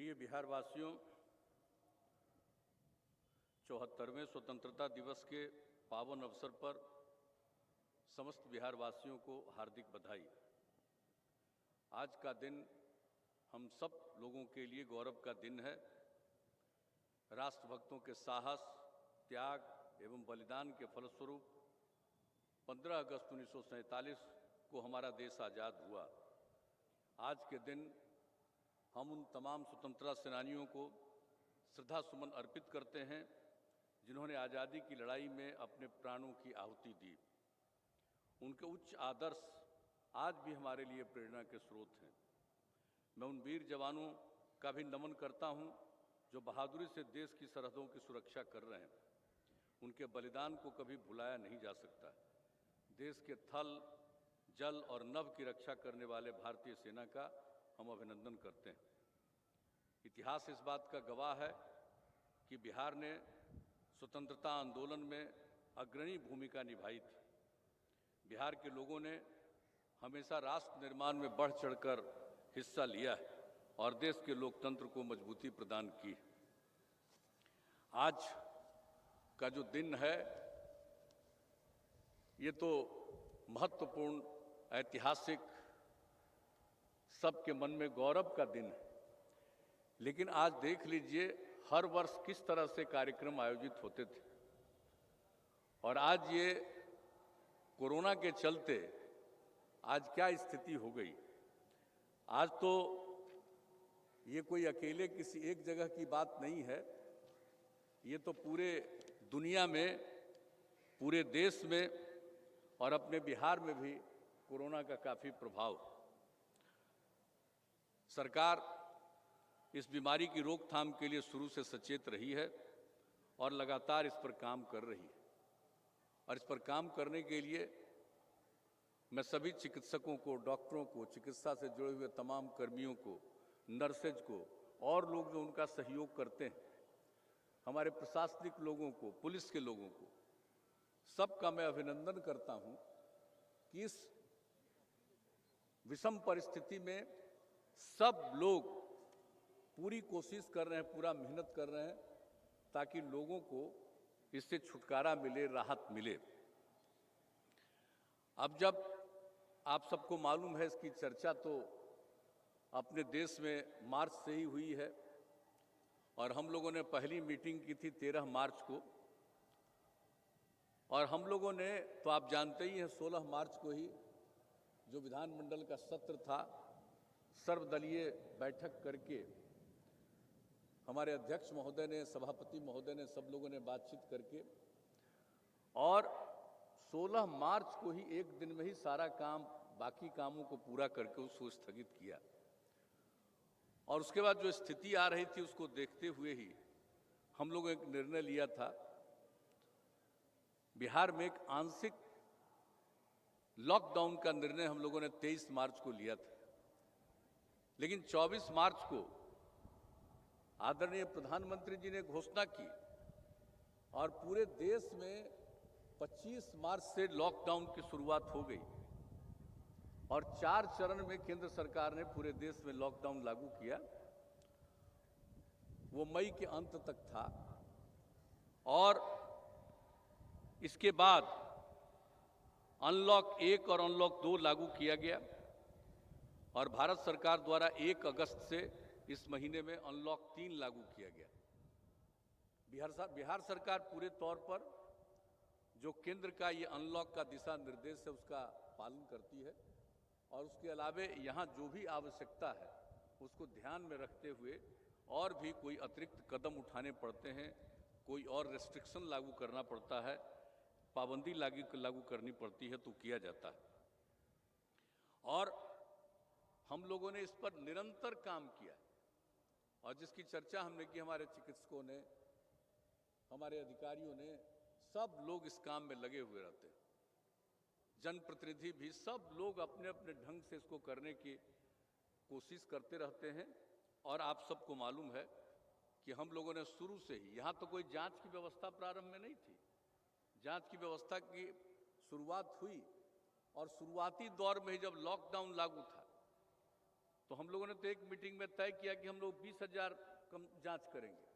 प्रिय बिहार वासियों, 74वें स्वतंत्रता दिवस के पावन अवसर पर समस्त बिहार वासियों को हार्दिक बधाई। आज का दिन हम सब लोगों के लिए गौरव का दिन है। राष्ट्रभक्तों के साहस, त्याग एवं बलिदान के फलस्वरूप 15 अगस्त 1947 को हमारा देश आज़ाद हुआ। आज के दिन हम उन तमाम स्वतंत्रता सेनानियों को श्रद्धा सुमन अर्पित करते हैं जिन्होंने आज़ादी की लड़ाई में अपने प्राणों की आहुति दी। उनके उच्च आदर्श आज भी हमारे लिए प्रेरणा के स्रोत हैं। मैं उन वीर जवानों का भी नमन करता हूं जो बहादुरी से देश की सरहदों की सुरक्षा कर रहे हैं। उनके बलिदान को कभी भुलाया नहीं जा सकता। देश के थल, जल और नभ की रक्षा करने वाले भारतीय सेना का हम अभिनंदन करते हैं। इतिहास इस बात का गवाह है कि बिहार ने स्वतंत्रता आंदोलन में अग्रणी भूमिका निभाई थी। बिहार के लोगों ने हमेशा राष्ट्र निर्माण में बढ़ चढ़कर हिस्सा लिया है और देश के लोकतंत्र को मजबूती प्रदान की। आज का जो दिन है ये तो महत्वपूर्ण, ऐतिहासिक, सबके मन में गौरव का दिन है। लेकिन आज देख लीजिए हर वर्ष किस तरह से कार्यक्रम आयोजित होते थे और आज ये कोरोना के चलते आज क्या स्थिति हो गई। आज तो ये कोई अकेले किसी एक जगह की बात नहीं है, ये तो पूरे दुनिया में, पूरे देश में और अपने बिहार में भी कोरोना का काफ़ी प्रभाव। सरकार इस बीमारी की रोकथाम के लिए शुरू से सचेत रही है और लगातार इस पर काम कर रही है। और इस पर काम करने के लिए मैं सभी चिकित्सकों को, डॉक्टरों को, चिकित्सा से जुड़े हुए तमाम कर्मियों को, नर्सेज को और लोग जो उनका सहयोग करते हैं, हमारे प्रशासनिक लोगों को, पुलिस के लोगों को, सबका मैं अभिनंदन करता हूं कि इस विषम परिस्थिति में सब लोग पूरी कोशिश कर रहे हैं, पूरा मेहनत कर रहे हैं ताकि लोगों को इससे छुटकारा मिले, राहत मिले। अब जब आप सबको मालूम है इसकी चर्चा तो अपने देश में मार्च से ही हुई है और हम लोगों ने पहली मीटिंग की थी 13 मार्च को और हम लोगों ने तो आप जानते ही हैं 16 मार्च को ही जो विधानमंडल का सत्र था, सर्वदलीय बैठक करके हमारे अध्यक्ष महोदय ने, सभापति महोदय ने, सब लोगों ने बातचीत करके और 16 मार्च को ही एक दिन में ही सारा काम, बाकी कामों को पूरा करके उसको स्थगित किया। और उसके बाद जो स्थिति आ रही थी उसको देखते हुए ही हम लोगों ने एक निर्णय लिया था। बिहार में एक आंशिक लॉकडाउन का निर्णय हम लोगों ने 23 मार्च को लिया था, लेकिन 24 मार्च को आदरणीय प्रधानमंत्री जी ने घोषणा की और पूरे देश में 25 मार्च से लॉकडाउन की शुरुआत हो गई और 4 चरण में केंद्र सरकार ने पूरे देश में लॉकडाउन लागू किया। वो मई के अंत तक था और इसके बाद अनलॉक 1 और अनलॉक 2 लागू किया गया और भारत सरकार द्वारा 1 अगस्त से इस महीने में अनलॉक 3 लागू किया गया। बिहार सरकार पूरे तौर पर जो केंद्र का ये अनलॉक का दिशा निर्देश है उसका पालन करती है और उसके अलावे यहाँ जो भी आवश्यकता है उसको ध्यान में रखते हुए और भी कोई अतिरिक्त कदम उठाने पड़ते हैं, कोई और रेस्ट्रिक्शन लागू करना पड़ता है, पाबंदी लागू करनी पड़ती है तो किया जाता है। और हम लोगों ने इस पर निरंतर काम किया और जिसकी चर्चा हमने की, हमारे चिकित्सकों ने, हमारे अधिकारियों ने, सब लोग इस काम में लगे हुए रहते हैं। जनप्रतिनिधि भी, सब लोग अपने अपने ढंग से इसको करने की कोशिश करते रहते हैं। और आप सबको मालूम है कि हम लोगों ने शुरू से ही, यहाँ तो कोई जांच की व्यवस्था प्रारंभ में नहीं थी, जांच की व्यवस्था की शुरुआत हुई और शुरुआती दौर में ही जब लॉकडाउन लागू था तो हम लोगों ने तो एक मीटिंग में तय किया कि हम लोग 20,000 कम जांच करेंगे।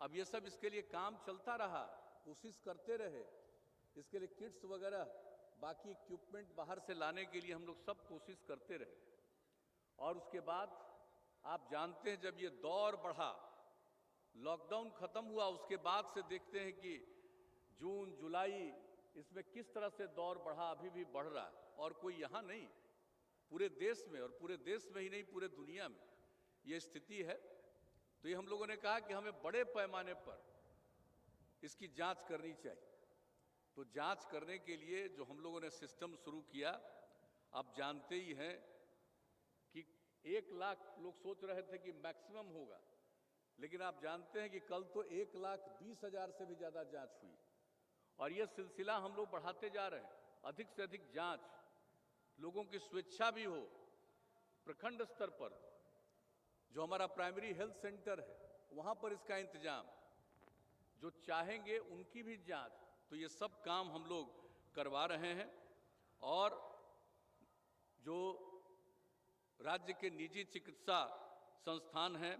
अब ये सब इसके लिए काम चलता रहा, कोशिश करते रहे, इसके लिए किट्स वगैरह बाकी इक्विपमेंट बाहर से लाने के लिए हम लोग सब कोशिश करते रहे। और उसके बाद आप जानते हैं, जब ये दौर बढ़ा, लॉकडाउन खत्म हुआ, उसके बाद से देखते हैं कि जून जुलाई इसमें किस तरह से दौर बढ़ा, अभी भी बढ़ रहा है। और कोई यहाँ नहीं, पूरे देश में, और पूरे देश में ही नहीं पूरे दुनिया में ये स्थिति है। तो ये हम लोगों ने कहा कि हमें बड़े पैमाने पर इसकी जांच करनी चाहिए। तो जांच करने के लिए जो हम लोगों ने सिस्टम शुरू किया, आप जानते ही हैं कि 1 लाख लोग सोच रहे थे कि मैक्सिमम होगा, लेकिन आप जानते हैं कि कल तो 1,20,000 से भी ज़्यादा जांच हुई। और ये सिलसिला हम लोग बढ़ाते जा रहे हैं, अधिक से अधिक जांच, लोगों की स्वेच्छा भी हो। प्रखंड स्तर पर जो हमारा प्राइमरी हेल्थ सेंटर है, वहाँ पर इसका इंतजाम, जो चाहेंगे उनकी भी जांच। तो ये सब काम हम लोग करवा रहे हैं। और जो राज्य के निजी चिकित्सा संस्थान हैं,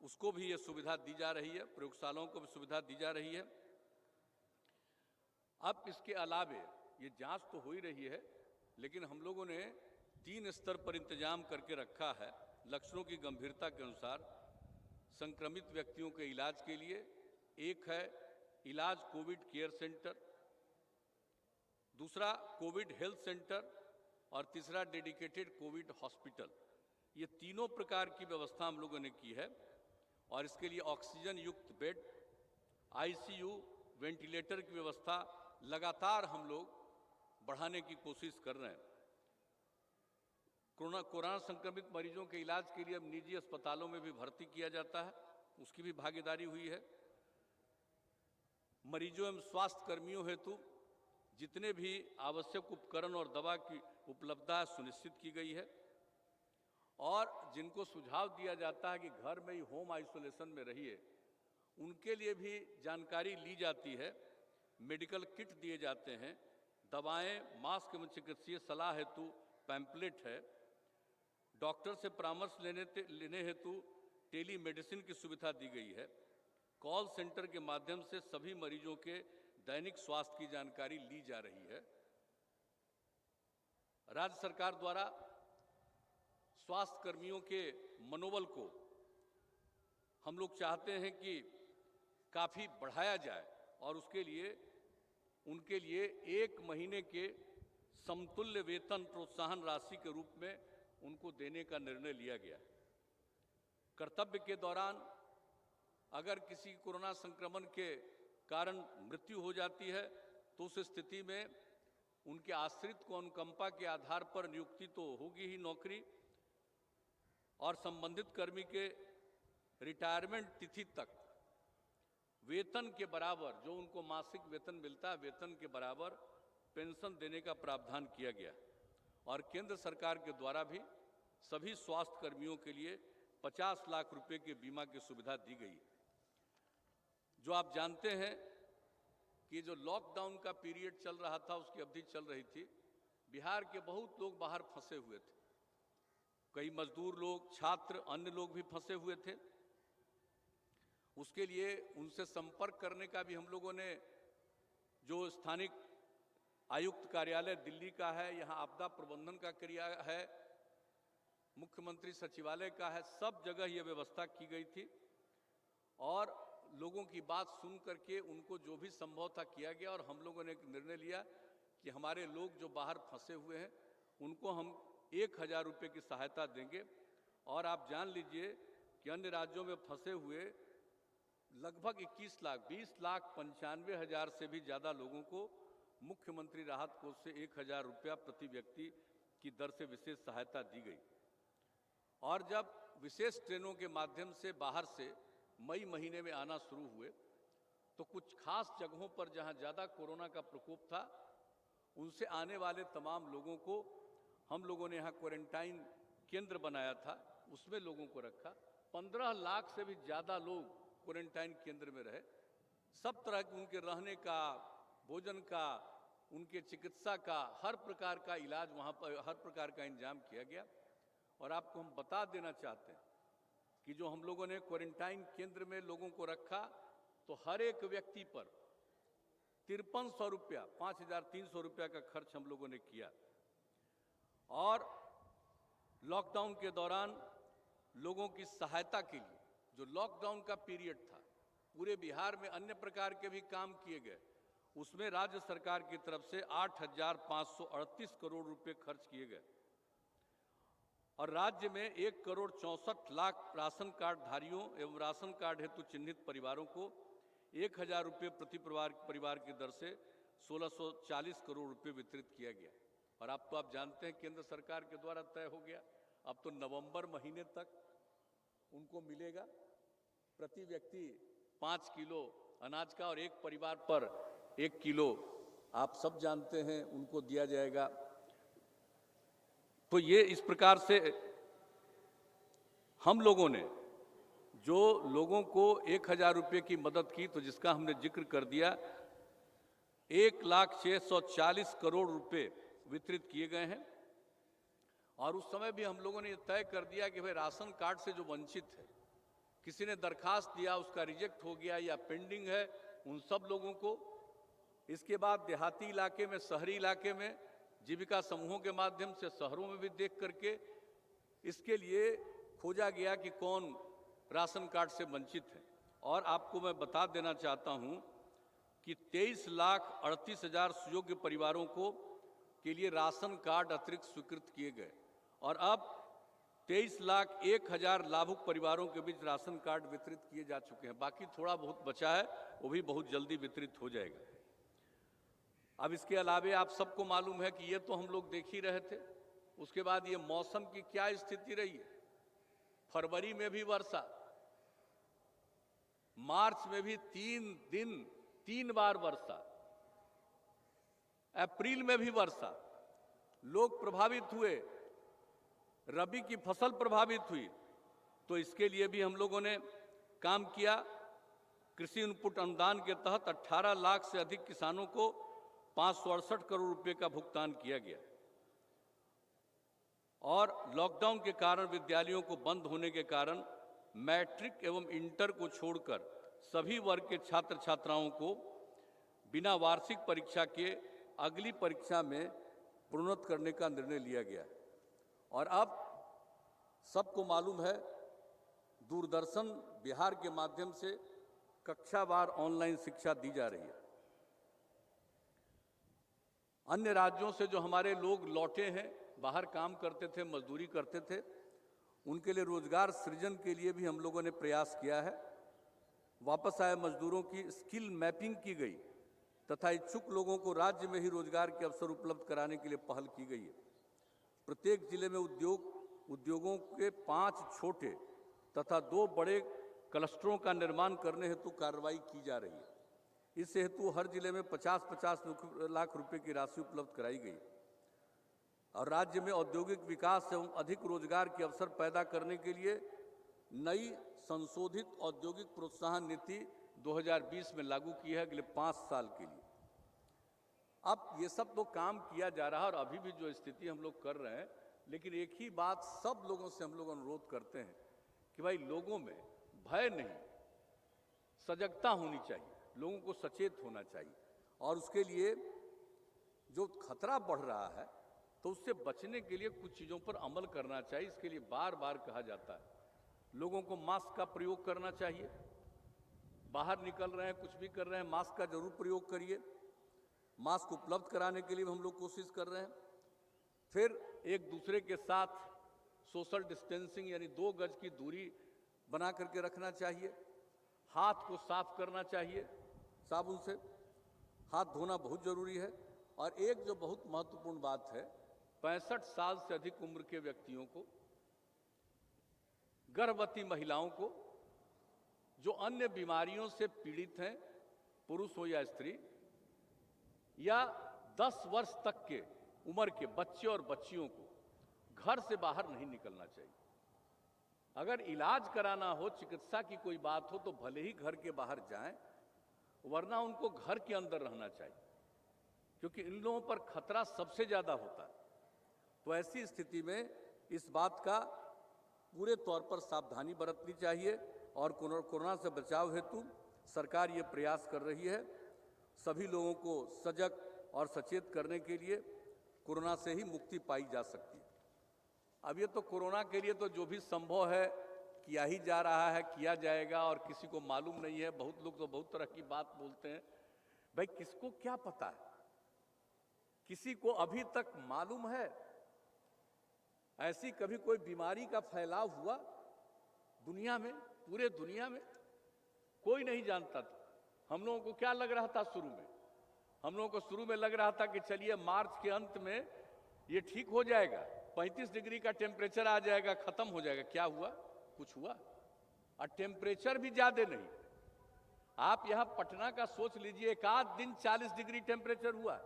उसको भी ये सुविधा दी जा रही है, प्रयोगशालाओं को भी सुविधा दी जा रही है। अब इसके अलावे ये जांच तो हो ही रही है, लेकिन हम लोगों ने 3 स्तर पर इंतजाम करके रखा है लक्षणों की गंभीरता के अनुसार संक्रमित व्यक्तियों के इलाज के लिए। एक है इलाज कोविड केयर सेंटर, दूसरा कोविड हेल्थ सेंटर, और तीसरा डेडिकेटेड कोविड हॉस्पिटल। ये तीनों प्रकार की व्यवस्था हम लोगों ने की है। और इसके लिए ऑक्सीजन युक्त बेड, आईसीयू, वेंटिलेटर की व्यवस्था लगातार हम लोग बढ़ाने की कोशिश कर रहे हैं। कोरोना संक्रमित मरीजों के इलाज के लिए अब निजी अस्पतालों में भी भर्ती किया जाता है, उसकी भी भागीदारी हुई है। मरीजों एवं स्वास्थ्य कर्मियों हेतु जितने भी आवश्यक उपकरण और दवा की उपलब्धता सुनिश्चित की गई है। और जिनको सुझाव दिया जाता है कि घर में ही होम आइसोलेशन में रहिए, उनके लिए भी जानकारी ली जाती है। मेडिकल किट दिए जाते हैं, दवाएं, मास्क एवं चिकित्सीय सलाह हेतु पैम्पलेट है। डॉक्टर से परामर्श लेने हेतु टेली मेडिसिन की सुविधा दी गई है। कॉल सेंटर के माध्यम से सभी मरीजों के दैनिक स्वास्थ्य की जानकारी ली जा रही है। राज्य सरकार द्वारा स्वास्थ्य कर्मियों के मनोबल को हम लोग चाहते हैं कि काफ़ी बढ़ाया जाए, और उसके लिए उनके लिए 1 महीने के समतुल्य वेतन प्रोत्साहन राशि के रूप में उनको देने का निर्णय लिया गया। कर्तव्य के दौरान अगर किसी कोरोना संक्रमण के कारण मृत्यु हो जाती है, तो उस स्थिति में उनके आश्रित को अनुकंपा के आधार पर नियुक्ति तो होगी ही नौकरी, और संबंधित कर्मी के रिटायरमेंट तिथि तक वेतन के बराबर, जो उनको मासिक वेतन मिलता है, वेतन के बराबर पेंशन देने का प्रावधान किया गया। और केंद्र सरकार के द्वारा भी सभी स्वास्थ्य कर्मियों के लिए 50 लाख रुपए के बीमा की सुविधा दी गई। जो आप जानते हैं कि जो लॉकडाउन का पीरियड चल रहा था, उसकी अवधि चल रही थी, बिहार के बहुत लोग बाहर फंसे हुए थे। कई मजदूर लोग, छात्र, अन्य लोग भी फंसे हुए थे। उसके लिए उनसे संपर्क करने का भी हम लोगों ने, जो स्थानिक आयुक्त कार्यालय दिल्ली का है, यहाँ आपदा प्रबंधन का क्रिया है, मुख्यमंत्री सचिवालय का है, सब जगह ये व्यवस्था की गई थी। और लोगों की बात सुन करके उनको जो भी संभव था किया गया। और हम लोगों ने एक निर्णय लिया कि हमारे लोग जो बाहर फंसे हुए हैं, उनको हम 1,000 रुपये की सहायता देंगे। और आप जान लीजिए कि अन्य राज्यों में फंसे हुए लगभग 20,95,000 से भी ज़्यादा लोगों को मुख्यमंत्री राहत कोष से 1,000 रुपया प्रति व्यक्ति की दर से विशेष सहायता दी गई। और जब विशेष ट्रेनों के माध्यम से बाहर से मई महीने में आना शुरू हुए, तो कुछ खास जगहों पर जहां ज़्यादा कोरोना का प्रकोप था, उनसे आने वाले तमाम लोगों को हम लोगों ने यहाँ क्वारंटाइन केंद्र बनाया था, उसमें लोगों को रखा। 15 लाख से भी ज़्यादा लोग क्वारंटाइन केंद्र में रहे। सब तरह के उनके रहने का, भोजन का, उनके चिकित्सा का, हर प्रकार का इलाज वहाँ पर, हर प्रकार का इंतजाम किया गया। और आपको हम बता देना चाहते हैं कि जो हम लोगों ने क्वारंटाइन केंद्र में लोगों को रखा, तो हर एक व्यक्ति पर 5300 रुपया, 5300 रुपया का खर्च हम लोगों ने किया। और लॉकडाउन के दौरान लोगों की सहायता के लिए, जो लॉकडाउन का पीरियड था, पूरे बिहार में अन्य प्रकार के भी काम किए गए, उसमें राज्य सरकार की तरफ से 8,538 करोड़ रुपए खर्च किए गए। और राज्य में 1,64,00,000 राशन कार्ड धारियों एवं राशन कार्ड हेतु चिन्हित परिवारों को 1,000 रुपये प्रति परिवार की दर से 1,640 करोड़ रुपए वितरित किया गया। और अब तो आप जानते हैं केंद्र सरकार के द्वारा तय हो गया, अब तो नवंबर महीने तक उनको मिलेगा प्रति व्यक्ति 5 किलो अनाज का, और एक परिवार पर 1 किलो, आप सब जानते हैं, उनको दिया जाएगा। तो ये इस प्रकार से हम लोगों ने जो लोगों को 1,000 रुपये की मदद की, तो जिसका हमने जिक्र कर दिया, 1,0640 करोड़ रुपए वितरित किए गए हैं। और उस समय भी हम लोगों ने ये तय कर दिया कि भाई राशन कार्ड से जो वंचित है, किसी ने दरखास्त दिया, उसका रिजेक्ट हो गया या पेंडिंग है, उन सब लोगों को, इसके बाद देहाती इलाके में, शहरी इलाके में, जीविका समूहों के माध्यम से शहरों में भी देख करके इसके लिए खोजा गया कि कौन राशन कार्ड से वंचित है। और आपको मैं बता देना चाहता हूं कि 23,38,000 सुयोग्य परिवारों को के लिए राशन कार्ड अतिरिक्त स्वीकृत किए गए, और अब 23,01,000 लाभुक परिवारों के बीच राशन कार्ड वितरित किए जा चुके हैं। बाकी थोड़ा बहुत बचा है, वो भी बहुत जल्दी वितरित हो जाएगा। अब इसके अलावे आप सबको मालूम है कि ये तो हम लोग देख ही रहे थे, उसके बाद ये मौसम की क्या स्थिति रही है। फरवरी में भी वर्षा, मार्च में भी 3 दिन 3 बार वर्षा, अप्रैल में भी वर्षा, लोग प्रभावित हुए, रबी की फसल प्रभावित हुई। तो इसके लिए भी हम लोगों ने काम किया। कृषि इनपुट अनुदान के तहत 18 लाख से अधिक किसानों को 568 करोड़ रुपए का भुगतान किया गया। और लॉकडाउन के कारण, विद्यालयों को बंद होने के कारण, मैट्रिक एवं इंटर को छोड़कर सभी वर्ग के छात्र छात्राओं को बिना वार्षिक परीक्षा के अगली परीक्षा में प्रोन्नत करने का निर्णय लिया गया। और अब सबको मालूम है, दूरदर्शन बिहार के माध्यम से कक्षावार ऑनलाइन शिक्षा दी जा रही है। अन्य राज्यों से जो हमारे लोग लौटे हैं, बाहर काम करते थे, मजदूरी करते थे, उनके लिए रोजगार सृजन के लिए भी हम लोगों ने प्रयास किया है। वापस आए मजदूरों की स्किल मैपिंग की गई तथा इच्छुक लोगों को राज्य में ही रोजगार के अवसर उपलब्ध कराने के लिए पहल की गई है। प्रत्येक जिले में उद्योगों के 5 छोटे तथा 2 बड़े क्लस्टरों का निर्माण करने हेतु कार्रवाई की जा रही है। इस हेतु हर जिले में 50-50 लाख रुपए की राशि उपलब्ध कराई गई। और राज्य में औद्योगिक विकास एवं अधिक रोजगार के अवसर पैदा करने के लिए नई संशोधित औद्योगिक प्रोत्साहन नीति 2020 में लागू की है अगले 5 साल के लिए। अब ये सब तो काम किया जा रहा है और अभी भी जो स्थिति हम लोग कर रहे हैं, लेकिन एक ही बात सब लोगों से हम लोग अनुरोध करते हैं कि भाई लोगों में भय नहीं, सजगता होनी चाहिए, लोगों को सचेत होना चाहिए। और उसके लिए जो खतरा बढ़ रहा है तो उससे बचने के लिए कुछ चीज़ों पर अमल करना चाहिए। इसके लिए बार बार कहा जाता है, लोगों को मास्क का प्रयोग करना चाहिए। बाहर निकल रहे हैं, कुछ भी कर रहे हैं, मास्क का जरूर प्रयोग करिए। मास्क उपलब्ध कराने के लिए हम लोग कोशिश कर रहे हैं। फिर एक दूसरे के साथ सोशल डिस्टेंसिंग यानी 2 गज की दूरी बना करके रखना चाहिए। हाथ को साफ करना चाहिए, साबुन से हाथ धोना बहुत जरूरी है। और एक जो बहुत महत्वपूर्ण बात है, 65 साल से अधिक उम्र के व्यक्तियों को, गर्भवती महिलाओं को, जो अन्य बीमारियों से पीड़ित हैं, पुरुष हो या स्त्री, या 10 वर्ष तक के उम्र के बच्चे और बच्चियों को घर से बाहर नहीं निकलना चाहिए। अगर इलाज कराना हो, चिकित्सा की कोई बात हो, तो भले ही घर के बाहर जाएं, वरना उनको घर के अंदर रहना चाहिए, क्योंकि इन लोगों पर खतरा सबसे ज्यादा होता है। तो ऐसी स्थिति में इस बात का पूरे तौर पर सावधानी बरतनी चाहिए और कोरोना से बचाव हेतु सरकार ये प्रयास कर रही है सभी लोगों को सजग और सचेत करने के लिए कोरोना से ही मुक्ति पाई जा सकती है। अब ये तो कोरोना के लिए तो जो भी संभव है किया ही जा रहा है, किया जाएगा और किसी को मालूम नहीं है। बहुत लोग तो बहुत तरह की बात बोलते हैं, भाई किसको क्या पता है? किसी को अभी तक मालूम है ऐसी कभी कोई बीमारी का फैलाव हुआ दुनिया में? पूरे दुनिया में कोई नहीं जानता था। हम लोगों को क्या लग रहा था शुरू में? हम लोगों को शुरू में लग रहा था कि चलिए मार्च के अंत में ये ठीक हो जाएगा, 35 डिग्री का टेम्परेचर आ जाएगा, खत्म हो जाएगा। क्या हुआ? कुछ हुआ? और टेम्परेचर भी ज्यादा नहीं। आप यहां पटना का सोच लीजिए, एक आध दिन 40 डिग्री टेम्परेचर हुआ,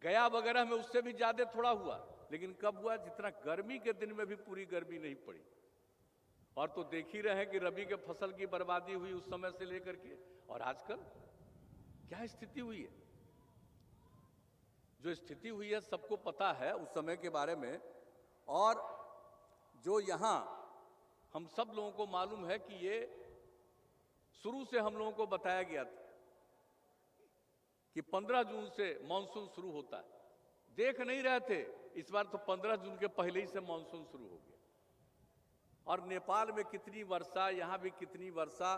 गया वगैरह में उससे भी ज्यादा थोड़ा हुआ, लेकिन कब हुआ? जितना गर्मी के दिन में भी पूरी गर्मी नहीं पड़ी। और तो देख ही रहे हैं कि रबी के फसल की बर्बादी हुई उस समय से लेकर के, और आजकल क्या स्थिति हुई है। जो स्थिति हुई है सबको पता है उस समय के बारे में, और जो यहां हम सब लोगों को मालूम है कि ये शुरू से हम लोगों को बताया गया था कि 15 जून से मानसून शुरू होता है। देख नहीं रहे थे, इस बार तो 15 जून के पहले ही से मानसून शुरू हो गया। और नेपाल में कितनी वर्षा, यहां भी कितनी वर्षा,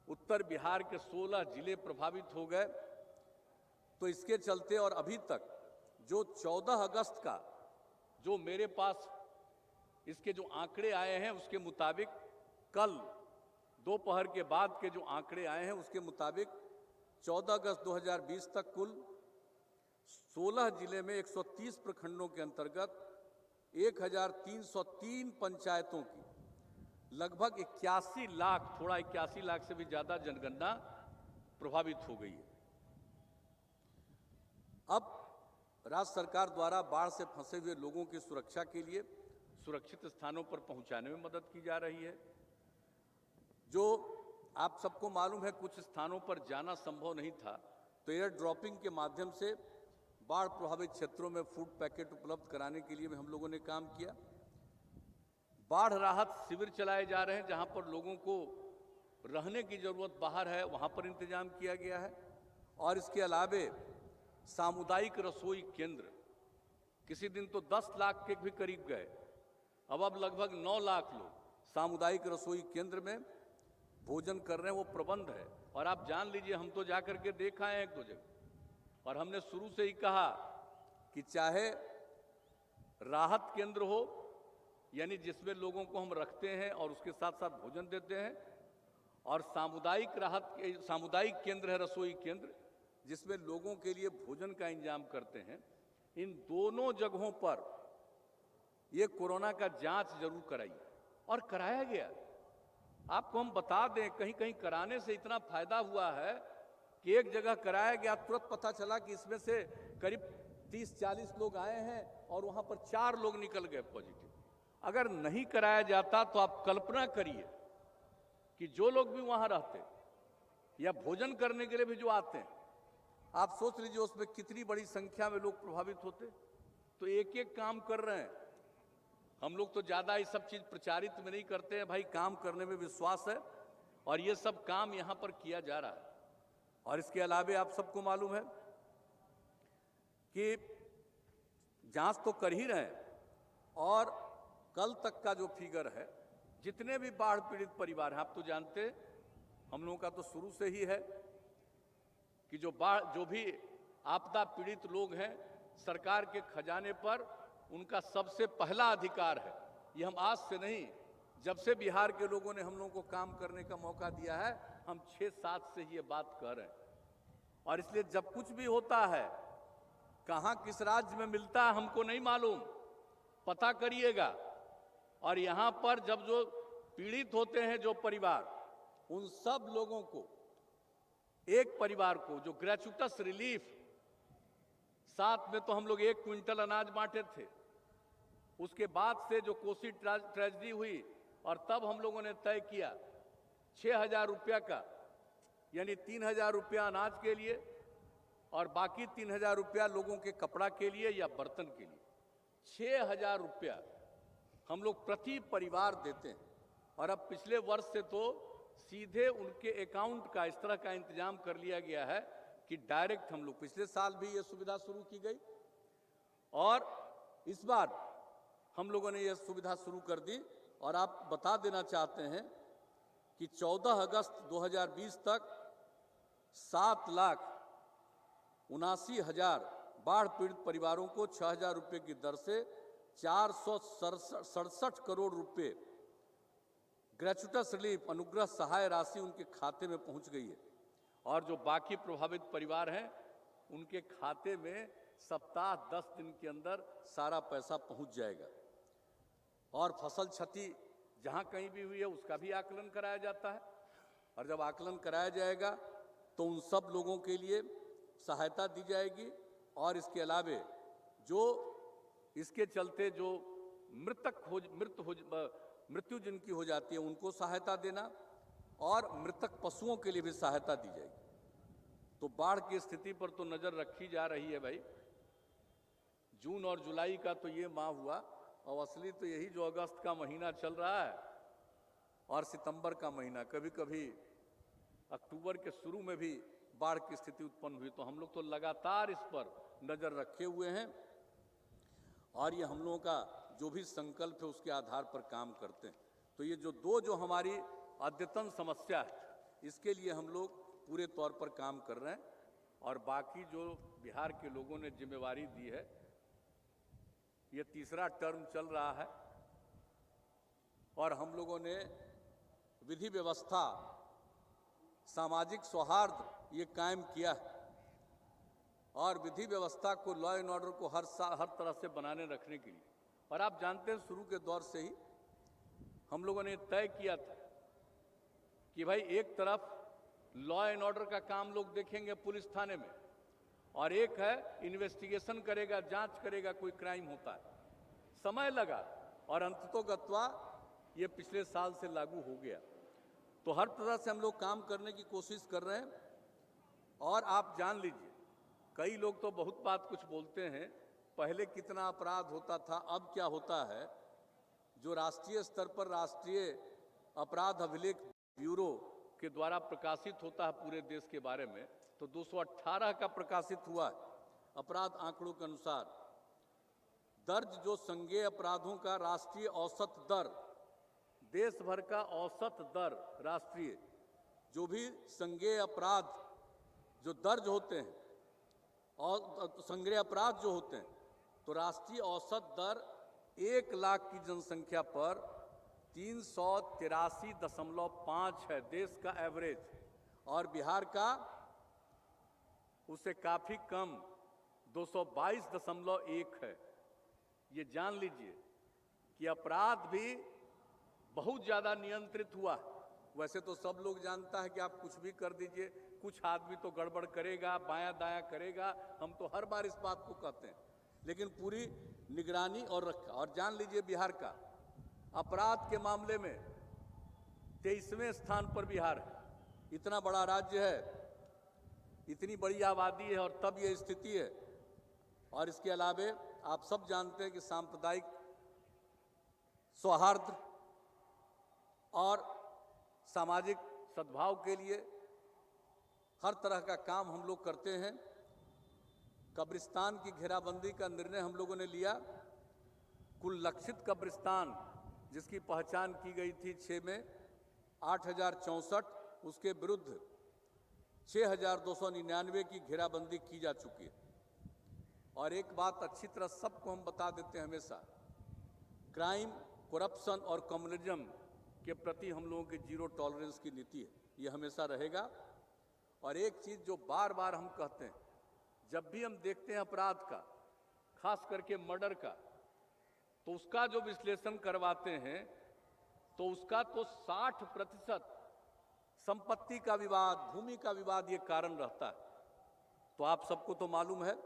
उत्तर बिहार के 16 जिले प्रभावित हो गए। तो इसके चलते और अभी तक जो 14 अगस्त का जो मेरे पास इसके जो आंकड़े आए हैं उसके मुताबिक, कल दोपहर के बाद के जो आंकड़े आए हैं उसके मुताबिक 14 अगस्त 2020 तक कुल 16 जिले में 130 प्रखंडों के अंतर्गत 1303 पंचायतों की लगभग 81 लाख, थोड़ा 81 लाख से भी ज्यादा जनगणना प्रभावित हो गई है। अब राज्य सरकार द्वारा बाढ़ से फंसे हुए लोगों की सुरक्षा के लिए सुरक्षित स्थानों पर पहुंचाने में मदद की जा रही है। जो आप सबको मालूम है कुछ स्थानों पर जाना संभव नहीं था, तो एयर ड्रॉपिंग के माध्यम से बाढ़ प्रभावित क्षेत्रों में फूड पैकेट उपलब्ध कराने के लिए भी हम लोगों ने काम किया। बाढ़ राहत शिविर चलाए जा रहे हैं जहां पर लोगों को रहने की जरूरत बाहर है, वहां पर इंतजाम किया गया है। और इसके अलावे सामुदायिक रसोई केंद्र, किसी दिन तो 10 लाख के भी करीब गए, अब लगभग 9 लाख लोग सामुदायिक रसोई केंद्र में भोजन कर रहे हैं, वो प्रबंध है। और आप जान लीजिए, हम तो जाकर के देखा है 1-2 जगह, और हमने शुरू से ही कहा कि चाहे राहत केंद्र हो, यानी जिसमें लोगों को हम रखते हैं और उसके साथ साथ भोजन देते हैं, और सामुदायिक केंद्र है, रसोई केंद्र, जिसमें लोगों के लिए भोजन का इंतजाम करते हैं। इन दोनों जगहों पर ये कोरोना का जांच जरूर कराइए, और कराया गया। आपको हम बता दें, कहीं कहीं कराने से इतना फायदा हुआ है कि एक जगह कराया गया, तुरंत पता चला कि इसमें से करीब 30-40 लोग आए हैं और वहां पर 4 लोग निकल गए पॉजिटिव। अगर नहीं कराया जाता तो आप कल्पना करिए कि जो लोग भी वहां रहते या भोजन करने के लिए भी जो आते हैं, आप सोच लीजिए उसमें कितनी बड़ी संख्या में लोग प्रभावित होते। तो एक एक काम कर रहे हैं। हम लोग तो ज्यादा ये सब चीज प्रचारित में नहीं करते हैं, भाई काम करने में विश्वास है, और ये सब काम यहां पर किया जा रहा है। और इसके अलावे आप सबको मालूम है कि जांच तो कर ही रहे हैं, और कल तक का जो फिगर है, जितने भी बाढ़ पीड़ित परिवार हैं, आप तो जानते हैं हम लोगों का तो शुरू से ही है कि जो भी आपदा पीड़ित लोग हैं, सरकार के खजाने पर उनका सबसे पहला अधिकार है। ये हम आज से नहीं, जब से बिहार के लोगों ने हम लोगों को काम करने का मौका दिया है, हम 6-7 से ये बात कह रहे हैं। और इसलिए जब कुछ भी होता है, कहां किस राज्य में मिलता है हमको नहीं मालूम, पता करिएगा। और यहां पर जब जो पीड़ित होते हैं जो परिवार, उन सब लोगों को, एक परिवार को जो ग्रेचुटस रिलीफ, साथ में तो हम लोग 1 क्विंटल अनाज बांटे थे। उसके बाद से जो कोसी ट्रेजेडी हुई, और तब हम लोगों ने तय किया 6,000 रुपया का, यानी 3,000 रुपया अनाज के लिए और बाकी 3,000 रुपया लोगों के कपड़ा के लिए या बर्तन के लिए। 6,000 रुपया हम लोग प्रति परिवार देते हैं। और अब पिछले वर्ष से तो सीधे उनके अकाउंट का इस तरह का इंतजाम कर लिया गया है कि डायरेक्ट हम लोग, पिछले साल भी ये सुविधा शुरू की गई और इस बार हम लोगों ने यह सुविधा शुरू कर दी। और आप बता देना चाहते हैं कि 14 अगस्त 2020 तक 7,79,000 बाढ़ पीड़ित परिवारों को 6,000 रुपये की दर से 467 करोड़ रुपए ग्रेचुटस रिलीफ अनुग्रह सहाय राशि उनके खाते में पहुंच गई है। और जो बाकी प्रभावित परिवार हैं उनके खाते में सप्ताह 10 दिन के अंदर सारा पैसा पहुंच जाएगा। और फसल क्षति जहां कहीं भी हुई है उसका भी आकलन कराया जाता है। और जब आकलन कराया जाएगा तो उन सब लोगों के लिए सहायता दी जाएगी। और इसके अलावे जो इसके चलते जो मृत्यु जिनकी हो जाती है उनको सहायता देना और मृतक पशुओं के लिए भी सहायता दी जाएगी। तो बाढ़ की स्थिति पर तो नज़र रखी जा रही है भाई। जून और जुलाई का तो ये माह हुआ और असली तो यही जो अगस्त का महीना चल रहा है और सितंबर का महीना, कभी कभी अक्टूबर के शुरू में भी बाढ़ की स्थिति उत्पन्न हुई। तो हम लोग तो लगातार इस पर नज़र रखे हुए हैं और ये हम लोगों का जो भी संकल्प है उसके आधार पर काम करते हैं। तो ये जो हमारी अद्यतन समस्या है इसके लिए हम लोग पूरे तौर पर काम कर रहे हैं। और बाकी जो बिहार के लोगों ने जिम्मेवारी दी है, ये तीसरा टर्म चल रहा है और हम लोगों ने विधि व्यवस्था, सामाजिक सौहार्द ये कायम किया है। और विधि व्यवस्था को, लॉ एंड ऑर्डर को हर तरह से बनाने रखने के लिए। और आप जानते हैं शुरू के दौर से ही हम लोगों ने तय किया था कि भाई एक तरफ लॉ एंड ऑर्डर का काम लोग देखेंगे पुलिस थाने में और एक है इन्वेस्टिगेशन करेगा, जांच करेगा कोई क्राइम होता है। समय लगा और अंततोगत्वा ये पिछले साल से लागू हो गया। तो हर तरह से हम लोग काम करने की कोशिश कर रहे हैं। और आप जान लीजिए, कई लोग तो बहुत बात कुछ बोलते हैं, पहले कितना अपराध होता था, अब क्या होता है। जो राष्ट्रीय स्तर पर राष्ट्रीय अपराध अभिलेख ब्यूरो के द्वारा प्रकाशित होता है पूरे देश के बारे में, तो 218 का प्रकाशित हुआ है अपराध आंकड़ों के अनुसार। दर्ज जो संज्ञेय अपराधों का राष्ट्रीय औसत दर, देश भर का औसत दर राष्ट्रीय, जो भी संज्ञेय अपराध जो दर्ज होते हैं और संज्ञेय अपराध जो होते हैं, तो राष्ट्रीय औसत दर 1 लाख की जनसंख्या पर 383.5 है, देश का एवरेज। और बिहार का उससे काफी कम 222.1 है। ये जान लीजिए कि अपराध भी बहुत ज्यादा नियंत्रित हुआ है। वैसे तो सब लोग जानता है कि आप कुछ भी कर दीजिए, कुछ आदमी तो गड़बड़ करेगा, बायां दायां करेगा, हम तो हर बार इस बात को कहते हैं, लेकिन पूरी निगरानी और रखा। और जान लीजिए बिहार का अपराध के मामले में 23वें स्थान पर बिहार है। इतना बड़ा राज्य है, इतनी बड़ी आबादी है और तब ये स्थिति है। और इसके अलावे आप सब जानते हैं कि सांप्रदायिक सौहार्द और सामाजिक सद्भाव के लिए हर तरह का काम हम लोग करते हैं। कब्रिस्तान की घेराबंदी का निर्णय हम लोगों ने लिया। कुल लक्षित कब्रिस्तान जिसकी पहचान की गई थी 6 में 8,064, उसके विरुद्ध 6,299 की घेराबंदी की जा चुकी है। और एक बात अच्छी तरह सबको हम बता देते हैं, हमेशा क्राइम, करप्शन और कम्युनिज्म के प्रति हम लोगों की जीरो टॉलरेंस की नीति है, ये हमेशा रहेगा। और एक चीज़ जो बार बार हम कहते हैं, जब भी हम देखते हैं अपराध का, खास करके मर्डर का, तो उसका जो विश्लेषण करवाते हैं तो उसका तो 60% संपत्ति का विवाद, भूमि का विवाद ये कारण रहता है। तो आप सबको तो मालूम है,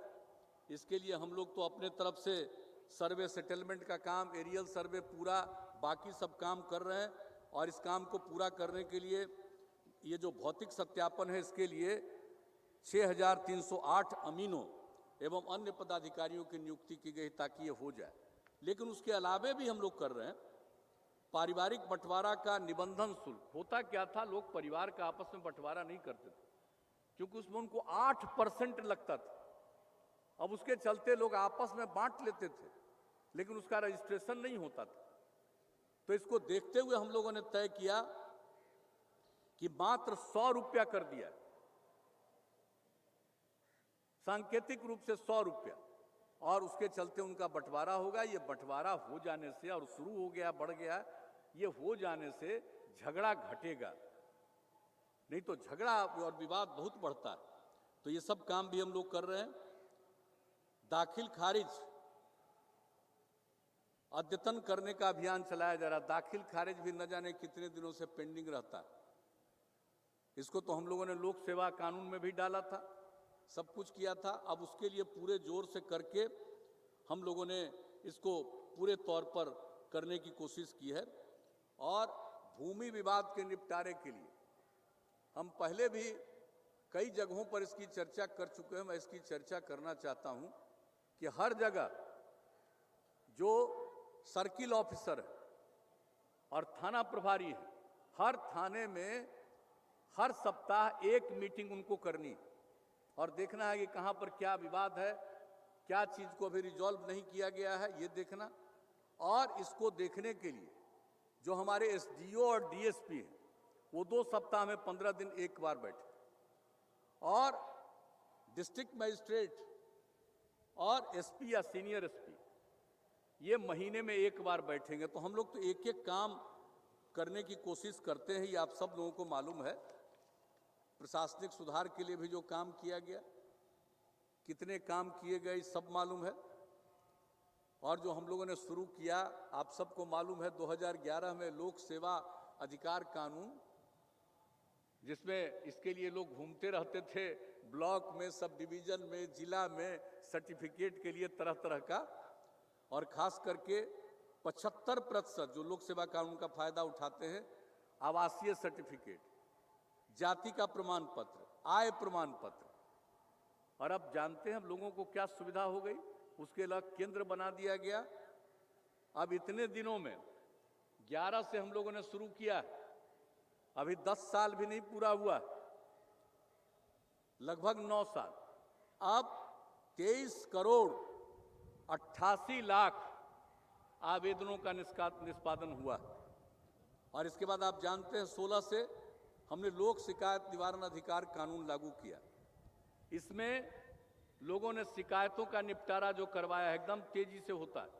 इसके लिए हम लोग तो अपने तरफ से सर्वे सेटलमेंट का काम, एरियल सर्वे पूरा, बाकी सब काम कर रहे हैं। और इस काम को पूरा करने के लिए ये जो भौतिक सत्यापन है, इसके लिए 6,308 अमीनों एवं अन्य पदाधिकारियों की नियुक्ति की गई ताकि ये हो जाए। लेकिन उसके अलावे भी हम लोग कर रहे हैं। पारिवारिक बंटवारा का निबंधन शुल्क, होता क्या था, लोग परिवार का आपस में बंटवारा नहीं करते थे क्योंकि उसमें उनको 8% लगता था। अब उसके चलते लोग आपस में बांट लेते थे लेकिन उसका रजिस्ट्रेशन नहीं होता था। तो इसको देखते हुए हम लोगों ने तय किया कि मात्र 100 रुपया कर दिया, सांकेतिक रूप से 100 रुपया, और उसके चलते उनका बंटवारा होगा। ये बंटवारा हो जाने से, और शुरू हो गया, बढ़ गया, ये हो जाने से झगड़ा घटेगा, नहीं तो झगड़ा और विवाद बहुत बढ़ता है। तो ये सब काम भी हम लोग कर रहे हैं। दाखिल खारिज अद्यतन करने का अभियान चलाया जा रहा है। दाखिल खारिज भी न जाने कितने दिनों से पेंडिंग रहता है। इसको तो हम लोगों ने लोक सेवा कानून में भी डाला था, सब कुछ किया था। अब उसके लिए पूरे जोर से करके हम लोगों ने इसको पूरे तौर पर करने की कोशिश की है। और भूमि विवाद के निपटारे के लिए हम पहले भी कई जगहों पर इसकी चर्चा कर चुके हैं। मैं इसकी चर्चा करना चाहता हूं कि हर जगह जो सर्किल ऑफिसर है और थाना प्रभारी है, हर थाने में हर सप्ताह एक मीटिंग उनको करनी और देखना है कि कहाँ पर क्या विवाद है, क्या चीज़ को अभी रिजॉल्व नहीं किया गया है, ये देखना। और इसको देखने के लिए जो हमारे एसडीओ और डीएसपी हैं, वो 2 सप्ताह में 15 दिन एक बार बैठे, और डिस्ट्रिक्ट मजिस्ट्रेट और एसपी या सीनियर एसपी ये महीने में एक बार बैठेंगे। तो हम लोग तो एक एक काम करने की कोशिश करते हैं, ये आप सब लोगों को मालूम है। प्रशासनिक सुधार के लिए भी जो काम किया गया, कितने काम किए गए, सब मालूम है। और जो हम लोगों ने शुरू किया, आप सबको मालूम है, 2011 में लोक सेवा अधिकार कानून, जिसमें इसके लिए लोग घूमते रहते थे ब्लॉक में, सब डिवीजन में, जिला में, सर्टिफिकेट के लिए तरह तरह का। और खास करके 75% जो लोक सेवा कानून का फायदा उठाते हैं, आवासीय सर्टिफिकेट, जाति का प्रमाण पत्र, आय प्रमाण पत्र। और अब जानते हैं हम लोगों को क्या सुविधा हो गई, उसके लिए केंद्र बना दिया गया। अब इतने दिनों में 11 से हम लोगों ने शुरू किया, अभी 10 साल भी नहीं पूरा हुआ, लगभग 9 साल। अब 23 करोड़ 88 लाख आवेदनों का निष्पादन हुआ। और इसके बाद आप जानते हैं 16 से हमने लोक शिकायत निवारण अधिकार कानून लागू किया। इसमें लोगों ने शिकायतों का निपटारा जो करवाया है, एकदम तेजी से होता है,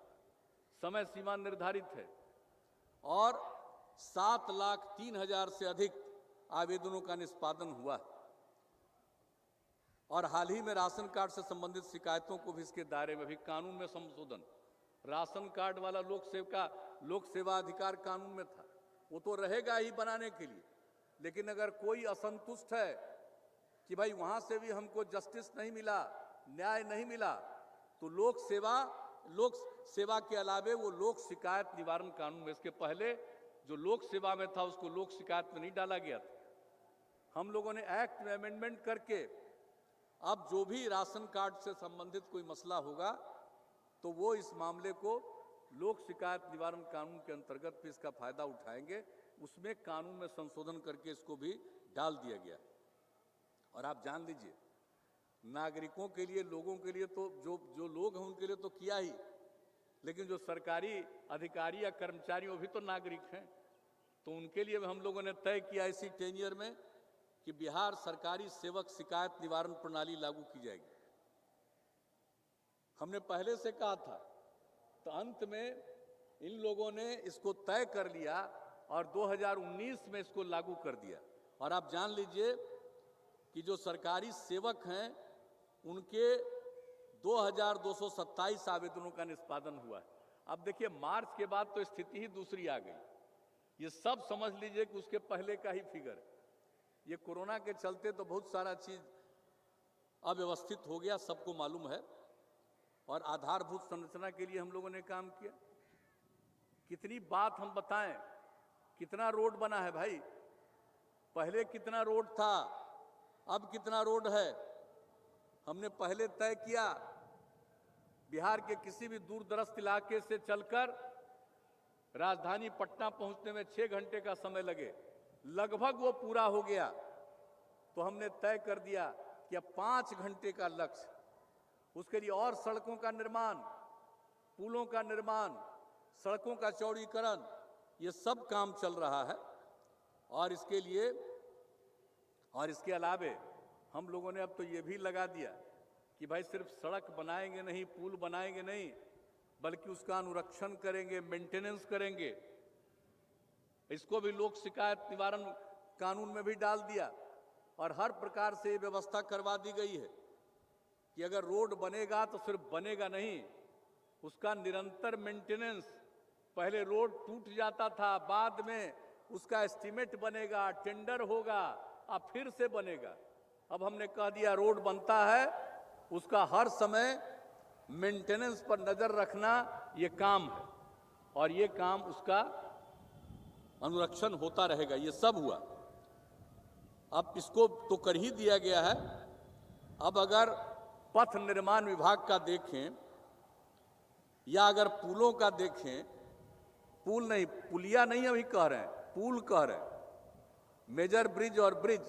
समय सीमा निर्धारित है, और 7,03,000 से अधिक आवेदनों का निष्पादन हुआ। और हाल ही में राशन कार्ड से संबंधित शिकायतों को भी इसके दायरे में भी कानून में संशोधन, राशन कार्ड वाला लोक सेवा अधिकार कानून में था, वो तो रहेगा ही बनाने के लिए। लेकिन अगर कोई असंतुष्ट है कि भाई वहां से भी हमको जस्टिस नहीं मिला, न्याय नहीं मिला, तो लोक सेवा के अलावे वो लोक शिकायत निवारण कानून में, इसके पहले जो लोक सेवा में था उसको लोक शिकायत में नहीं डाला गया था। हम लोगों ने एक्ट में अमेंडमेंट करके अब जो भी राशन कार्ड से संबंधित कोई मसला होगा तो वो इस मामले को लोक शिकायत निवारण कानून के अंतर्गत भी इसका फायदा उठाएंगे। उसमें कानून में संशोधन करके इसको भी डाल दिया गया। और आप जान लीजिए, नागरिकों के लिए, लोगों के लिए तो जो लोग हैं उनके लिए तो किया ही, लेकिन जो सरकारी अधिकारी या कर्मचारी वो भी तो नागरिक हैं। तो उनके लिए हम लोगों ने तय किया इसी टेन्योर में कि बिहार सरकारी सेवक शिकायत निवारण प्रणाली लागू की जाएगी। हमने पहले से कहा था, तो अंत में इन लोगों ने इसको तय कर लिया और 2019 में इसको लागू कर दिया। और आप जान लीजिए कि जो सरकारी सेवक हैं उनके 2,227 आवेदनों का निष्पादन हुआ है। अब देखिए, मार्च के बाद तो स्थिति ही दूसरी आ गई। ये सब समझ लीजिए कि उसके पहले का ही फिगर है। ये कोरोना के चलते तो बहुत सारा चीज अव्यवस्थित हो गया, सबको मालूम है। और आधारभूत संरचना के लिए हम लोगों ने काम किया। कितनी बात हम बताएं, कितना रोड बना है भाई, पहले कितना रोड था, अब कितना रोड है, हमने पहले तय किया। बिहार के किसी भी दूर दराज इलाके से चलकर राजधानी पटना पहुंचने में 6 घंटे का समय लगे, लगभग वो पूरा हो गया। तो हमने तय कर दिया कि अब 5 घंटे का लक्ष्य, उसके लिए और सड़कों का निर्माण, पुलों का निर्माण, सड़कों का चौड़ीकरण, ये सब काम चल रहा है। और इसके लिए और इसके अलावे हम लोगों ने अब तो ये भी लगा दिया कि भाई सिर्फ सड़क बनाएंगे नहीं, पुल बनाएंगे नहीं, बल्कि उसका अनुरक्षण करेंगे, मेंटेनेंस करेंगे। इसको भी लोक शिकायत निवारण कानून में भी डाल दिया और हर प्रकार से ये व्यवस्था करवा दी गई है कि अगर रोड बनेगा तो सिर्फ बनेगा नहीं, उसका निरंतर मेंटेनेंस। पहले रोड टूट जाता था, बाद में उसका एस्टीमेट बनेगा, टेंडर होगा, अब फिर से बनेगा। अब हमने कह दिया रोड बनता है, उसका हर समय मेंटेनेंस पर नजर रखना ये काम है और ये काम उसका अनुरक्षण होता रहेगा। ये सब हुआ। अब इसको तो कर ही दिया गया है। अब अगर पथ निर्माण विभाग का देखें या अगर पुलों का देखें, पुल नहीं, पुलिया नहीं अभी कह रहे हैं, पुल कह रहे हैं, मेजर ब्रिज और ब्रिज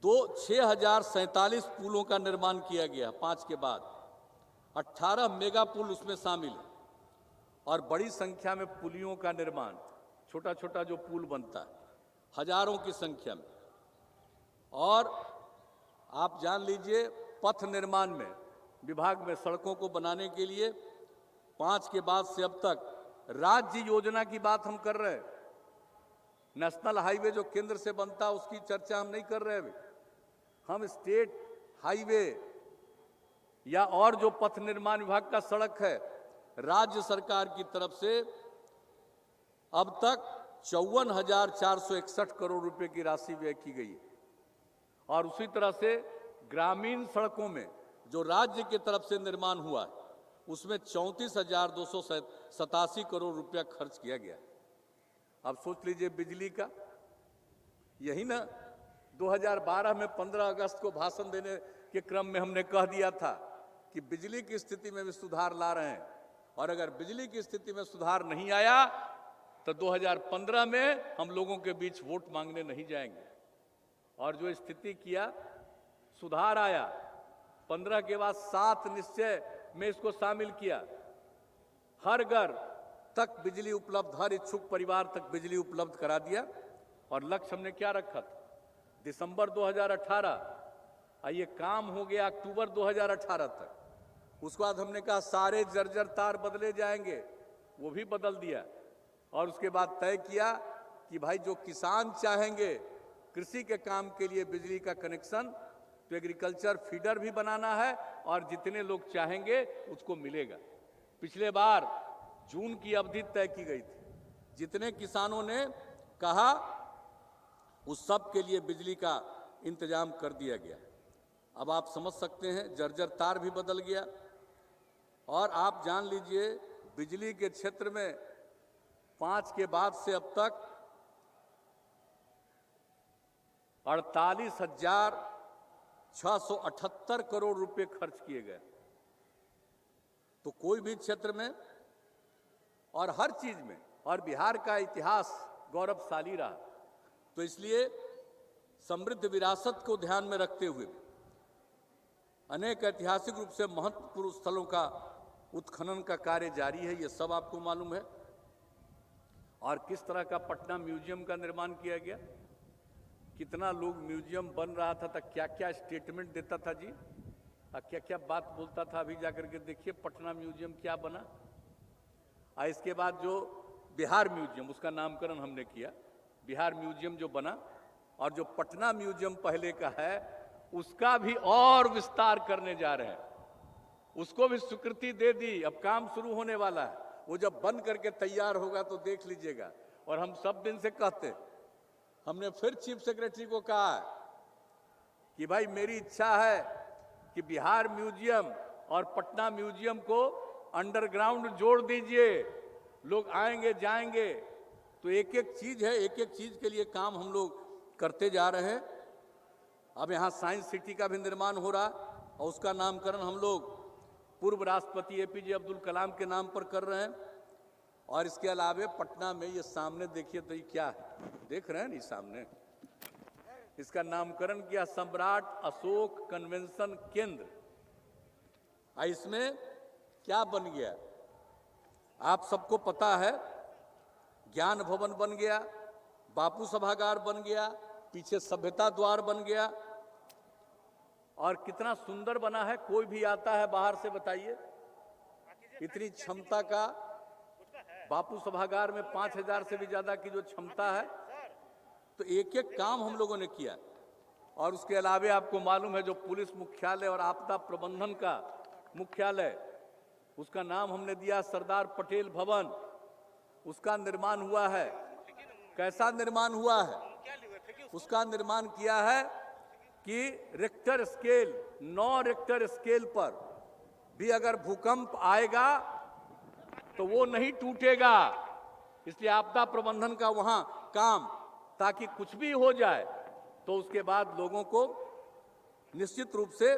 6,047 पुलों का निर्माण किया गया 5 के बाद। 18 मेगा पुल उसमें शामिल है और बड़ी संख्या में पुलियों का निर्माण, छोटा छोटा जो पुल बनता है, हजारों की संख्या में। और आप जान लीजिए पथ निर्माण में विभाग में सड़कों को बनाने के लिए 5 के बाद से अब तक राज्य योजना की बात हम कर रहे हैं। नेशनल हाईवे जो केंद्र से बनता है उसकी चर्चा हम नहीं कर रहे अभी। हम स्टेट हाईवे या और जो पथ निर्माण विभाग का सड़क है, राज्य सरकार की तरफ से अब तक 54,461 करोड़ रुपए की राशि व्यय की गई है। और उसी तरह से ग्रामीण सड़कों में जो राज्य की तरफ से निर्माण हुआ है उसमें 34,287 करोड़ रुपया खर्च किया गया। अब सोच लीजिए बिजली का, यही ना 2012 में 15 अगस्त को भाषण देने के क्रम में हमने कह दिया था कि बिजली की स्थिति में भी सुधार ला रहे हैं, और अगर बिजली की स्थिति में सुधार नहीं आया तो 2015 में हम लोगों के बीच वोट मांगने नहीं जाएंगे। और जो स्थिति किया, सुधार आया। 15 के बाद 7 निश्चय में इसको शामिल किया। हर घर तक बिजली उपलब्ध, हर इच्छुक परिवार तक बिजली उपलब्ध करा दिया। और लक्ष्य हमने क्या रखा था? दिसंबर 2018, ये काम हो गया अक्टूबर 2018 तक। उसके बाद हमने कहा सारे जर्जर तार बदले जाएंगे, वो भी बदल दिया। और उसके बाद तय किया कि भाई जो किसान चाहेंगे कृषि के काम के लिए बिजली का कनेक्शन, तो एग्रीकल्चर फीडर भी बनाना है और जितने लोग चाहेंगे उसको मिलेगा। पिछले बार जून की अवधि तय की गई थी, जितने किसानों ने कहा उस सब के लिए बिजली का इंतजाम कर दिया गया। अब आप समझ सकते हैं जर्जर तार भी बदल गया। और आप जान लीजिए बिजली के क्षेत्र में 5 के बाद से अब तक 48,678 करोड़ रुपए खर्च किए गए। तो कोई भी क्षेत्र में और हर चीज में, और बिहार का इतिहास गौरवशाली रहा। तो इसलिए समृद्ध विरासत को ध्यान में रखते हुए अनेक ऐतिहासिक रूप से महत्वपूर्ण स्थलों का उत्खनन का कार्य जारी है, ये सब आपको मालूम है। और किस तरह का पटना म्यूजियम का निर्माण किया गया, कितना लोग म्यूजियम बन रहा था, तो क्या क्या स्टेटमेंट देता था जी, क्या क्या बात बोलता था। अभी जाकर के देखिए पटना म्यूजियम क्या बना। इसके बाद जो बिहार म्यूजियम, उसका नामकरण हमने किया, बिहार म्यूजियम जो बना, और जो पटना म्यूजियम पहले का है उसका भी और विस्तार करने जा रहे हैं। उसको भी स्वीकृति दे दी, अब काम शुरू होने वाला है। वो जब बन करके तैयार होगा तो देख लीजिएगा। और हम सब दिन से कहते, हमने फिर चीफ सेक्रेटरी को कहा है कि भाई मेरी इच्छा है कि बिहार म्यूजियम और पटना म्यूजियम को अंडरग्राउंड जोड़ दीजिए, लोग आएंगे जाएंगे। तो एक एक चीज है, एक एक चीज के लिए काम हम लोग करते जा रहे हैं। अब यहाँ साइंस सिटी का भी निर्माण हो रहा और उसका नामकरण हम लोग पूर्व राष्ट्रपति एपीजे अब्दुल कलाम के नाम पर कर रहे हैं। और इसके अलावे पटना में ये सामने देखिए तो ये क्या है, देख रहे हैं नहीं सामने, इसका नामकरण किया सम्राट अशोक कन्वेंशन केंद्र। इसमें क्या बन गया आप सबको पता है, ज्ञान भवन बन गया, बापू सभागार बन गया, पीछे सभ्यता द्वार बन गया। और कितना सुंदर बना है, कोई भी आता है बाहर से, बताइए इतनी क्षमता का बापू सभागार में 5000 से भी ज्यादा की जो क्षमता है, तो एक एक काम हम लोगों ने किया। और उसके अलावे आपको मालूम है जो पुलिस मुख्यालय और आपदा प्रबंधन का मुख्यालय, उसका नाम हमने दिया सरदार पटेल भवन, उसका निर्माण हुआ है। कैसा निर्माण हुआ है? उसका निर्माण किया है कि रिक्टर स्केल 9 रिक्टर स्केल पर भी अगर भूकंप आएगा तो वो नहीं टूटेगा। इसलिए आपदा प्रबंधन का वहां काम, ताकि कुछ भी हो जाए तो उसके बाद लोगों को निश्चित रूप से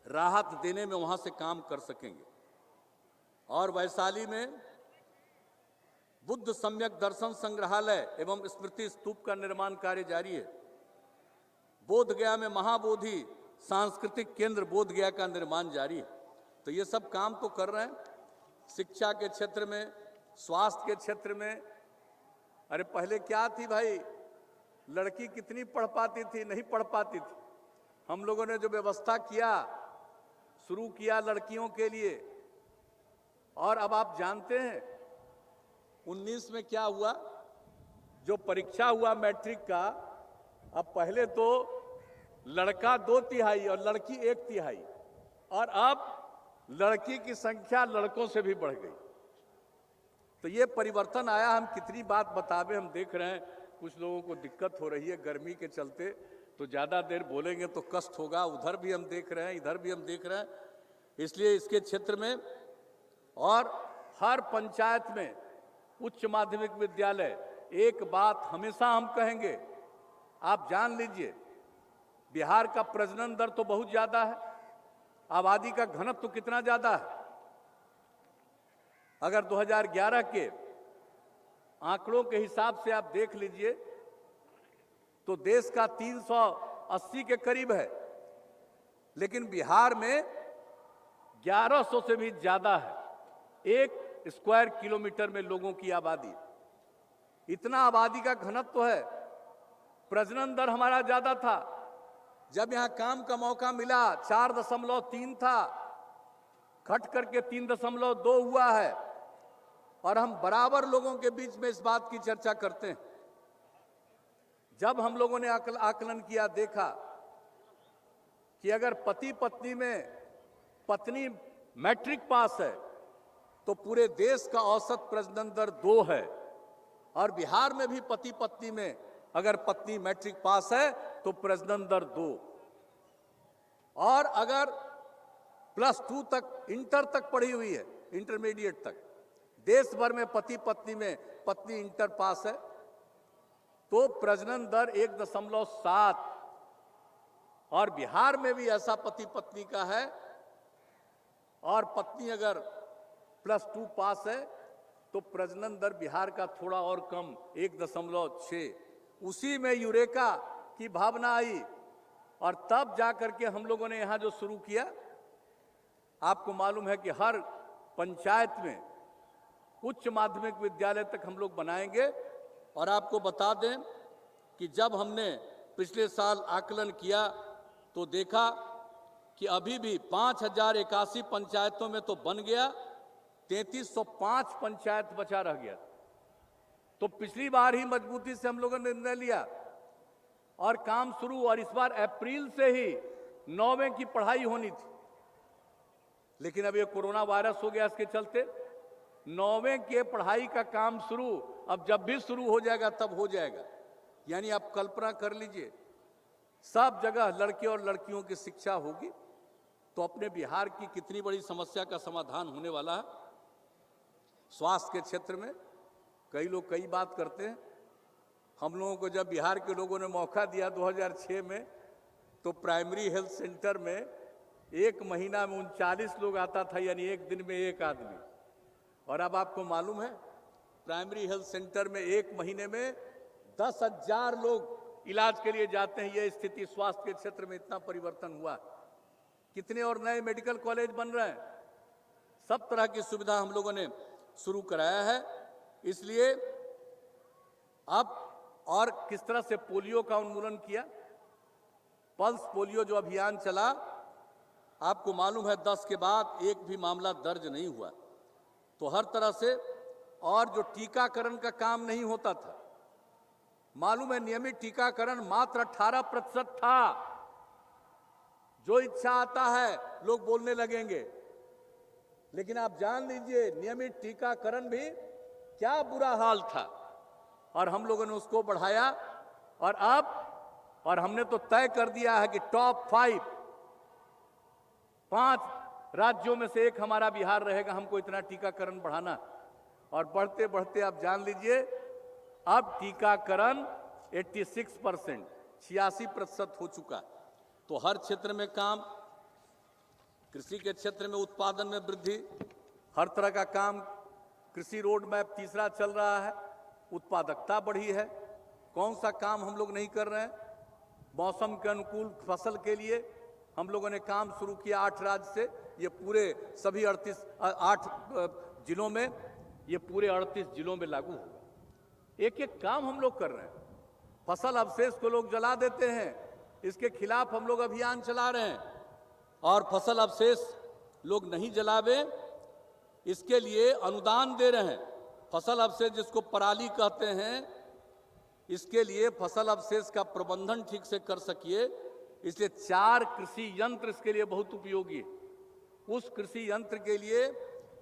राहत देने में वहां से काम कर सकेंगे। और वैशाली में बुद्ध सम्यक दर्शन संग्रहालय एवं स्मृति स्तूप का निर्माण कार्य जारी है। बोधगया में महाबोधि सांस्कृतिक केंद्र बोधगया का निर्माण जारी है। तो ये सब काम तो कर रहे हैं। शिक्षा के क्षेत्र में, स्वास्थ्य के क्षेत्र में, अरे पहले क्या थी भाई, लड़की कितनी पढ़ पाती थी, नहीं पढ़ पाती थी। हम लोगों ने जो व्यवस्था किया, शुरू किया लड़कियों के लिए, और अब आप जानते हैं 19 में क्या हुआ, जो परीक्षा हुआ मैट्रिक का, अब पहले तो लड़का 2/3 और लड़की 1/3, और अब लड़की की संख्या लड़कों से भी बढ़ गई। तो ये परिवर्तन आया। हम कितनी बात बतावे, हम देख रहे हैं कुछ लोगों को दिक्कत हो रही है गर्मी के चलते, तो ज़्यादा देर बोलेंगे तो कष्ट होगा। उधर भी हम देख रहे हैं, इधर भी हम देख रहे हैं। इसलिए इसके क्षेत्र में और हर पंचायत में उच्च माध्यमिक विद्यालय, एक बात हमेशा हम कहेंगे, आप जान लीजिए बिहार का प्रजनन दर तो बहुत ज्यादा है, आबादी का घनत्व तो कितना ज्यादा है। अगर 2011 के आंकड़ों के हिसाब से आप देख लीजिए तो देश का 380 के करीब है, लेकिन बिहार में 1100 से भी ज्यादा है, 1 स्क्वायर किलोमीटर में लोगों की आबादी। इतना आबादी का घनत्व है। प्रजनन दर हमारा ज्यादा था। जब यहां काम का मौका मिला 4.3 था, घट करके 3.2 हुआ है। और हम बराबर लोगों के बीच में इस बात की चर्चा करते हैं। जब हम लोगों ने आकलन किया, देखा कि अगर पति पत्नी में पत्नी मैट्रिक पास है तो पूरे देश का औसत प्रजनन दर 2 है, और बिहार में भी पति पत्नी में अगर पत्नी मैट्रिक पास है तो प्रजनन दर 2, और अगर +2 तक, इंटर तक पढ़ी हुई है, इंटरमीडिएट तक, देश भर में पति पत्नी में पत्नी इंटर पास है तो प्रजनन दर 1.7, और बिहार में भी ऐसा पति पत्नी का है, और पत्नी अगर +2 पास है तो प्रजनन दर बिहार का थोड़ा और कम 1.6। उसी में यूरेका की भावना आई, और तब जाकर के हम लोगों ने यहां जो शुरू किया, आपको मालूम है कि हर पंचायत में उच्च माध्यमिक विद्यालय तक हम लोग बनाएंगे। और आपको बता दें कि जब हमने पिछले साल आकलन किया तो देखा कि अभी भी 5081 पंचायतों में तो बन गया, 3305 पंचायत बचा रह गया। तो पिछली बार ही मजबूती से हम लोगों ने निर्णय लिया और काम शुरू, और इस बार अप्रैल से ही 9वीं की पढ़ाई होनी थी, लेकिन अब ये कोरोना वायरस हो गया, इसके चलते 9वीं के पढ़ाई का काम शुरू अब जब भी शुरू हो जाएगा तब हो जाएगा। यानी आप कल्पना कर लीजिए, सब जगह लड़के और लड़कियों की शिक्षा होगी, तो अपने बिहार की कितनी बड़ी समस्या का समाधान होने वाला है। स्वास्थ्य के क्षेत्र में कई लोग कई बात करते हैं। हम लोगों को जब बिहार के लोगों ने मौका दिया 2006 में, तो प्राइमरी हेल्थ सेंटर में एक महीना में 39 लोग आता था, यानी एक दिन में एक आदमी। और अब आपको मालूम है प्राइमरी हेल्थ सेंटर में एक महीने में 10,000 लोग इलाज के लिए जाते हैं। यह स्थिति स्वास्थ्य के क्षेत्र में इतना परिवर्तन हुआ। कितने और नए मेडिकल कॉलेज बन रहे हैं। सब तरह की सुविधा हम लोगों ने शुरू कराया है। इसलिए अब और किस तरह से पोलियो का उन्मूलन किया। पल्स पोलियो जो अभियान चला, आपको मालूम है 10 के बाद एक भी मामला दर्ज नहीं हुआ। तो हर तरह से, और जो टीकाकरण का काम नहीं होता था, मालूम है नियमित टीकाकरण मात्र 18% था। जो इच्छा आता है लोग बोलने लगेंगे, लेकिन आप जान लीजिए नियमित टीकाकरण भी क्या बुरा हाल था। और हम लोगों ने उसको बढ़ाया, और हमने तो तय कर दिया है कि टॉप 5 राज्यों में से एक हमारा बिहार रहेगा। हमको इतना टीकाकरण बढ़ाना, और बढ़ते बढ़ते आप जान लीजिए अब टीकाकरण 86% हो चुका। तो हर क्षेत्र में काम, कृषि के क्षेत्र में उत्पादन में वृद्धि, हर तरह का काम। कृषि रोड मैप तीसरा चल रहा है, उत्पादकता बढ़ी है। कौन सा काम हम लोग नहीं कर रहे हैं। मौसम के अनुकूल फसल के लिए हम लोगों ने काम शुरू किया 8 राज्य से। ये पूरे सभी 8 जिलों में, ये पूरे 38 जिलों में लागू होगा। एक एक काम हम लोग कर रहे हैं। फसल अवशेष को लोग जला देते हैं, इसके खिलाफ हम लोग अभियान चला रहे हैं। और फसल अवशेष लोग नहीं जलावे, इसके लिए अनुदान दे रहे हैं। फसल अवशेष जिसको पराली कहते हैं, इसके लिए फसल अवशेष का प्रबंधन ठीक से कर सकिए, इसलिए 4 कृषि यंत्र इसके लिए बहुत उपयोगी है। उस कृषि यंत्र के लिए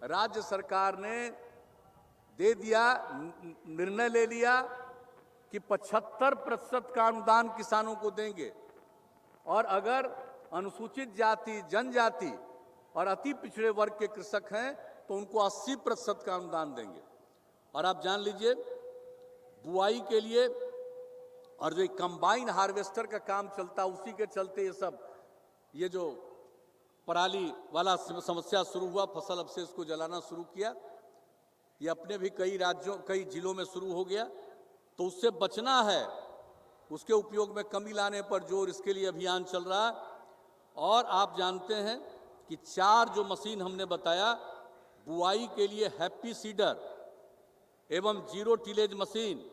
राज्य सरकार ने दे दिया, निर्णय ले लिया कि 75% का अनुदान किसानों को देंगे। और अगर अनुसूचित जाति, जनजाति और अति पिछड़े वर्ग के कृषक हैं तो उनको 80% का अनुदान देंगे। और आप जान लीजिए बुआई के लिए, और जो कंबाइन हार्वेस्टर का काम चलता, उसी के चलते ये जो पराली वाला समस्या शुरू हुआ, फसल अवशेष को जलाना शुरू किया, ये अपने भी कई जिलों में शुरू हो गया। तो उससे बचना है, उसके उपयोग में कमी लाने पर जोर, इसके लिए अभियान चल रहा है। और आप जानते हैं कि 4 जो मशीन हमने बताया, बुआई के लिए हैप्पी सीडर एवं जीरो टिलेज मशीन,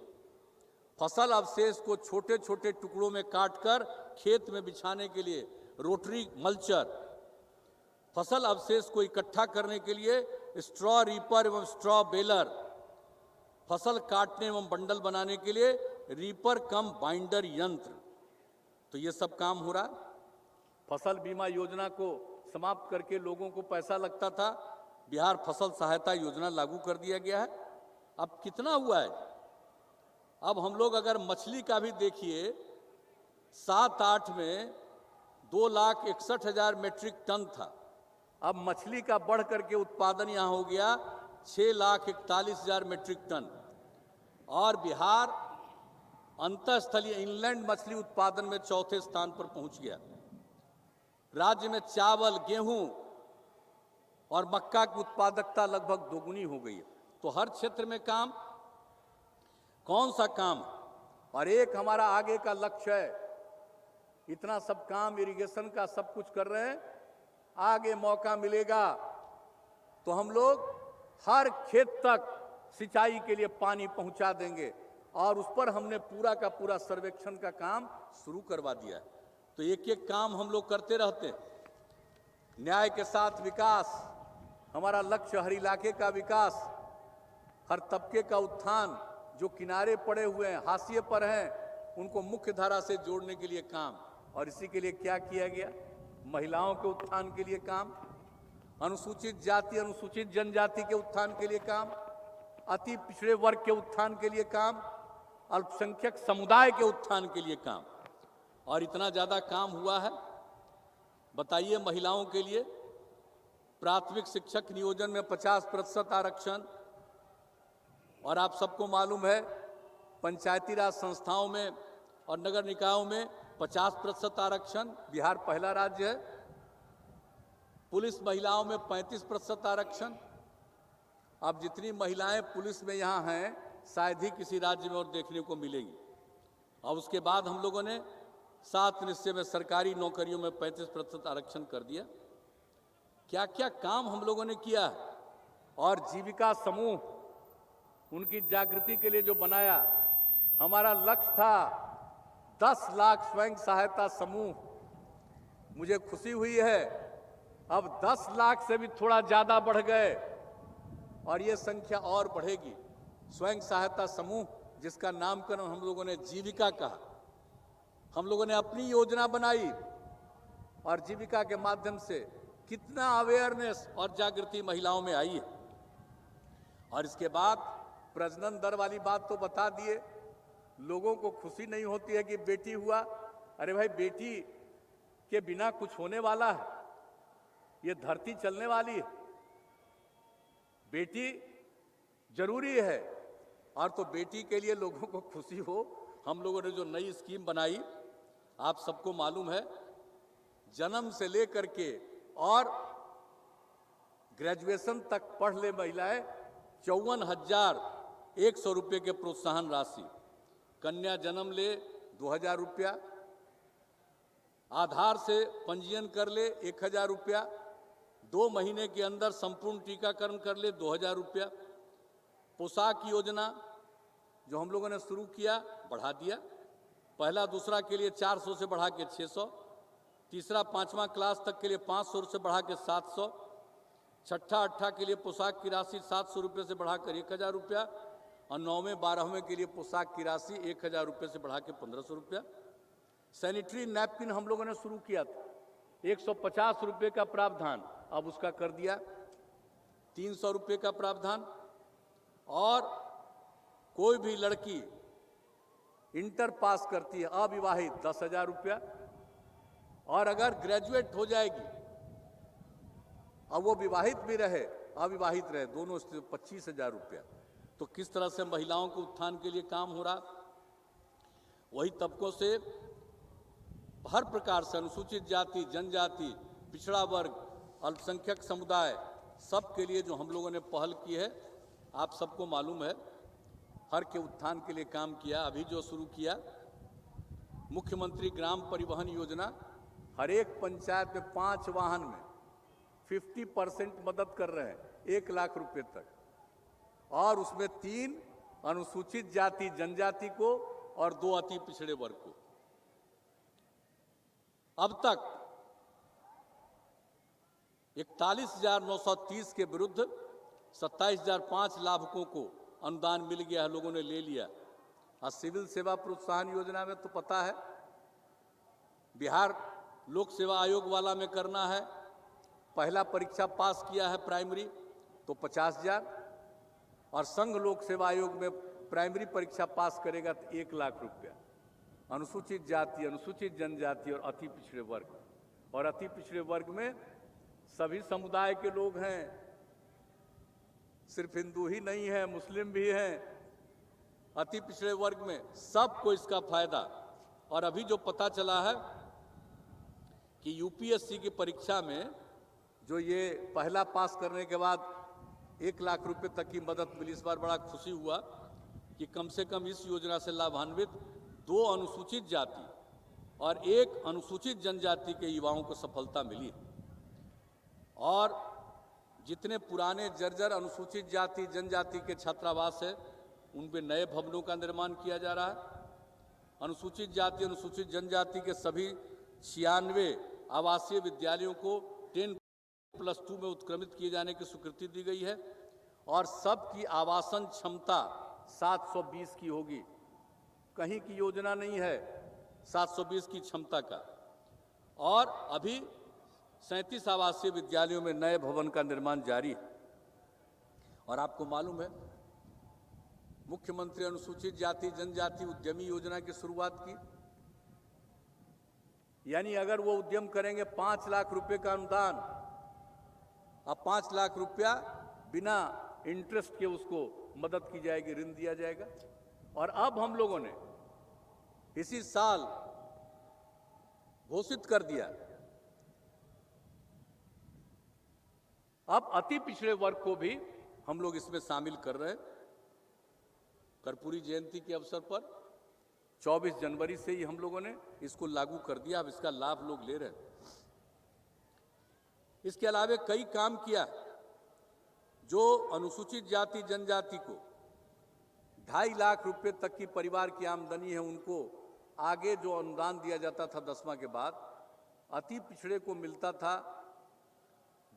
फसल अवशेष को छोटे छोटे टुकड़ों में काटकर खेत में बिछाने के लिए रोटरी मल्चर, फसल अवशेष को इकट्ठा करने के लिए स्ट्रॉ रीपर एवं स्ट्रॉ बेलर, फसल काटने एवं बंडल बनाने के लिए रीपर कम बाइंडर यंत्र। तो ये सब काम हो रहा है। फसल बीमा योजना को समाप्त करके लोगों को पैसा लगता था, बिहार फसल सहायता योजना लागू कर दिया गया है। अब कितना हुआ है। अब हम लोग अगर मछली का भी देखिए, 7-8 में 2,61,000 मेट्रिक टन था। अब मछली का बढ़ करके उत्पादन यहाँ हो गया 6,41,000 मेट्रिक टन। और बिहार अंतःस्थलीय इनलैंड मछली उत्पादन में 4थे स्थान पर पहुंच गया। राज्य में चावल, गेहूं और मक्का की उत्पादकता लगभग दोगुनी हो गई है। तो हर क्षेत्र में काम, कौन सा काम। और एक हमारा आगे का लक्ष्य है, इतना सब काम इरिगेशन का सब कुछ कर रहे हैं, आगे मौका मिलेगा तो हम लोग हर खेत तक सिंचाई के लिए पानी पहुंचा देंगे। और उस पर हमने पूरा का पूरा सर्वेक्षण का काम शुरू करवा दिया है। तो एक एक काम हम लोग करते रहते हैं। न्याय के साथ विकास, हमारा लक्ष्य हर इलाके का विकास, हर तबके का उत्थान। जो किनारे पड़े हुए हैं, हाशिए पर हैं, उनको मुख्य धारा से जोड़ने के लिए काम। और इसी के लिए क्या किया गया, महिलाओं के उत्थान के लिए काम, अनुसूचित जाति अनुसूचित जनजाति के उत्थान के लिए काम, अति पिछड़े वर्ग के उत्थान के लिए काम, अल्पसंख्यक समुदाय के उत्थान के लिए काम। और इतना ज़्यादा काम हुआ है। बताइए, महिलाओं के लिए प्राथमिक शिक्षक नियोजन में 50% आरक्षण। और आप सबको मालूम है पंचायती राज संस्थाओं में और नगर निकायों में 50% आरक्षण। बिहार पहला राज्य है। पुलिस महिलाओं में 35% आरक्षण। अब जितनी महिलाएं पुलिस में यहाँ हैं शायद ही किसी राज्य में और देखने को मिलेगी। और उसके बाद हम लोगों ने 7 निश्चय में सरकारी नौकरियों में 35% आरक्षण कर दिया। क्या क्या काम हम लोगों ने किया। और जीविका समूह उनकी जागृति के लिए जो बनाया, हमारा लक्ष्य था 10 लाख स्वयं सहायता समूह। मुझे खुशी हुई है अब 10 लाख से भी थोड़ा ज्यादा बढ़ गए और ये संख्या और बढ़ेगी। स्वयं सहायता समूह जिसका नामकरण हम लोगों ने जीविका कहा। हम लोगों ने अपनी योजना बनाई और जीविका के माध्यम से कितना अवेयरनेस और जागृति महिलाओं में आई है। और इसके बाद प्रजनन दर वाली बात तो बता दिए। लोगों को खुशी नहीं होती है कि बेटी हुआ। अरे भाई, बेटी के बिना कुछ होने वाला है? ये धरती चलने वाली है। बेटी जरूरी है। और तो बेटी के लिए लोगों को खुशी हो, हम लोगों ने जो नई स्कीम बनाई, आप सबको मालूम है, जन्म से लेकर के और ग्रेजुएशन तक पढ़ ले महिलाएं 54,100 रुपये के प्रोत्साहन राशि। कन्या जन्म ले 2,000 रुपया, आधार से पंजीयन कर ले 1,000 रुपया, 2 महीने के अंदर संपूर्ण टीकाकरण कर ले 2,000 रुपया। पोशाक योजना जो हम लोगों ने शुरू किया, बढ़ा दिया। पहला दूसरा के लिए 400 से बढ़ा के 600, तीसरा 5वां क्लास तक के लिए 500 से बढ़ा के 700, छठा 8 के लिए पोशाक की राशि 700 रुपये से बढ़ाकर 1,000 रुपया और 9वें 12वें के लिए पोशाक की राशि 1,000 रुपये से बढ़ा के 1,500 रुपया। सैनिटरी नैपकिन हम लोगों ने शुरू किया था, 150 रुपये का प्रावधान, अब उसका कर दिया 300 रुपये का प्रावधान। और कोई भी लड़की इंटर पास करती है अविवाहित 10,000 रुपया, और अगर ग्रेजुएट हो जाएगी, अब वो विवाहित भी रहे अविवाहित रहे, दोनों से 25,000 रुपया। तो किस तरह से महिलाओं के उत्थान के लिए काम हो रहा। वही तबकों से हर प्रकार से अनुसूचित जाति, जनजाति, पिछड़ा वर्ग, अल्पसंख्यक समुदाय, सब के लिए जो हम लोगों ने पहल की है, आप सबको मालूम है, हर के उत्थान के लिए काम किया। अभी जो शुरू किया मुख्यमंत्री ग्राम परिवहन योजना, हर एक पंचायत में 5 वाहन में 50% मदद कर रहे हैं 1 लाख रुपए तक, और उसमें 3 अनुसूचित जाति जनजाति को और 2 अति पिछड़े वर्ग को। अब तक 41,930 के विरुद्ध 27,005 लाभुकों को अनुदान मिल गया है, लोगों ने ले लिया। और सिविल सेवा प्रोत्साहन योजना में तो पता है, बिहार लोक सेवा आयोग वाला में करना है, पहला परीक्षा पास किया है प्राइमरी तो 50,000, और संघ लोक सेवा आयोग में प्राइमरी परीक्षा पास करेगा तो 1 लाख रुपया। अनुसूचित जाति, अनुसूचित जनजाति और अति पिछड़े वर्ग, और अति पिछड़े वर्ग में सभी समुदाय के लोग हैं, सिर्फ हिंदू ही नहीं है, मुस्लिम भी हैं। अति पिछड़े वर्ग में सबको इसका फायदा। और अभी जो पता चला है कि यूपीएससी की परीक्षा में जो ये पहला पास करने के बाद 1 लाख रुपए तक की मदद मिली, इस बार बड़ा खुशी हुआ कि कम से कम इस योजना से लाभान्वित 2 अनुसूचित जाति और 1 अनुसूचित जनजाति के युवाओं को सफलता मिली। और जितने पुराने जर्जर अनुसूचित जाति जनजाति के छात्रावास है, उनपे नए भवनों का निर्माण किया जा रहा है। अनुसूचित जाति अनुसूचित जनजाति के सभी 96 आवासीय विद्यालयों को 10+2 में उत्क्रमित किए जाने की स्वीकृति दी गई है, और सबकी आवासन क्षमता 720 की होगी। कहीं की योजना नहीं है 720 की क्षमता का। और अभी 37 आवासीय विद्यालयों में नए भवन का निर्माण जारी है। और आपको मालूम है, मुख्यमंत्री अनुसूचित जाति जनजाति उद्यमी योजना की शुरुआत की, यानी अगर वो उद्यम करेंगे 5 लाख रुपए का अनुदान, अब 5 लाख रुपया बिना इंटरेस्ट के उसको मदद की जाएगी, ऋण दिया जाएगा। और अब हम लोगों ने इसी साल घोषित कर दिया अब अति पिछड़े वर्ग को भी हम लोग इसमें शामिल कर रहे हैं। कर्पूरी जयंती के अवसर पर 24 जनवरी से ही हम लोगों ने इसको लागू कर दिया। अब इसका लाभ लोग ले रहे हैं। इसके अलावा कई काम किया। जो अनुसूचित जाति जनजाति को 2.5 लाख रुपए तक की परिवार की आमदनी है, उनको आगे जो अनुदान दिया जाता था 10वां के बाद, अति पिछड़े को मिलता था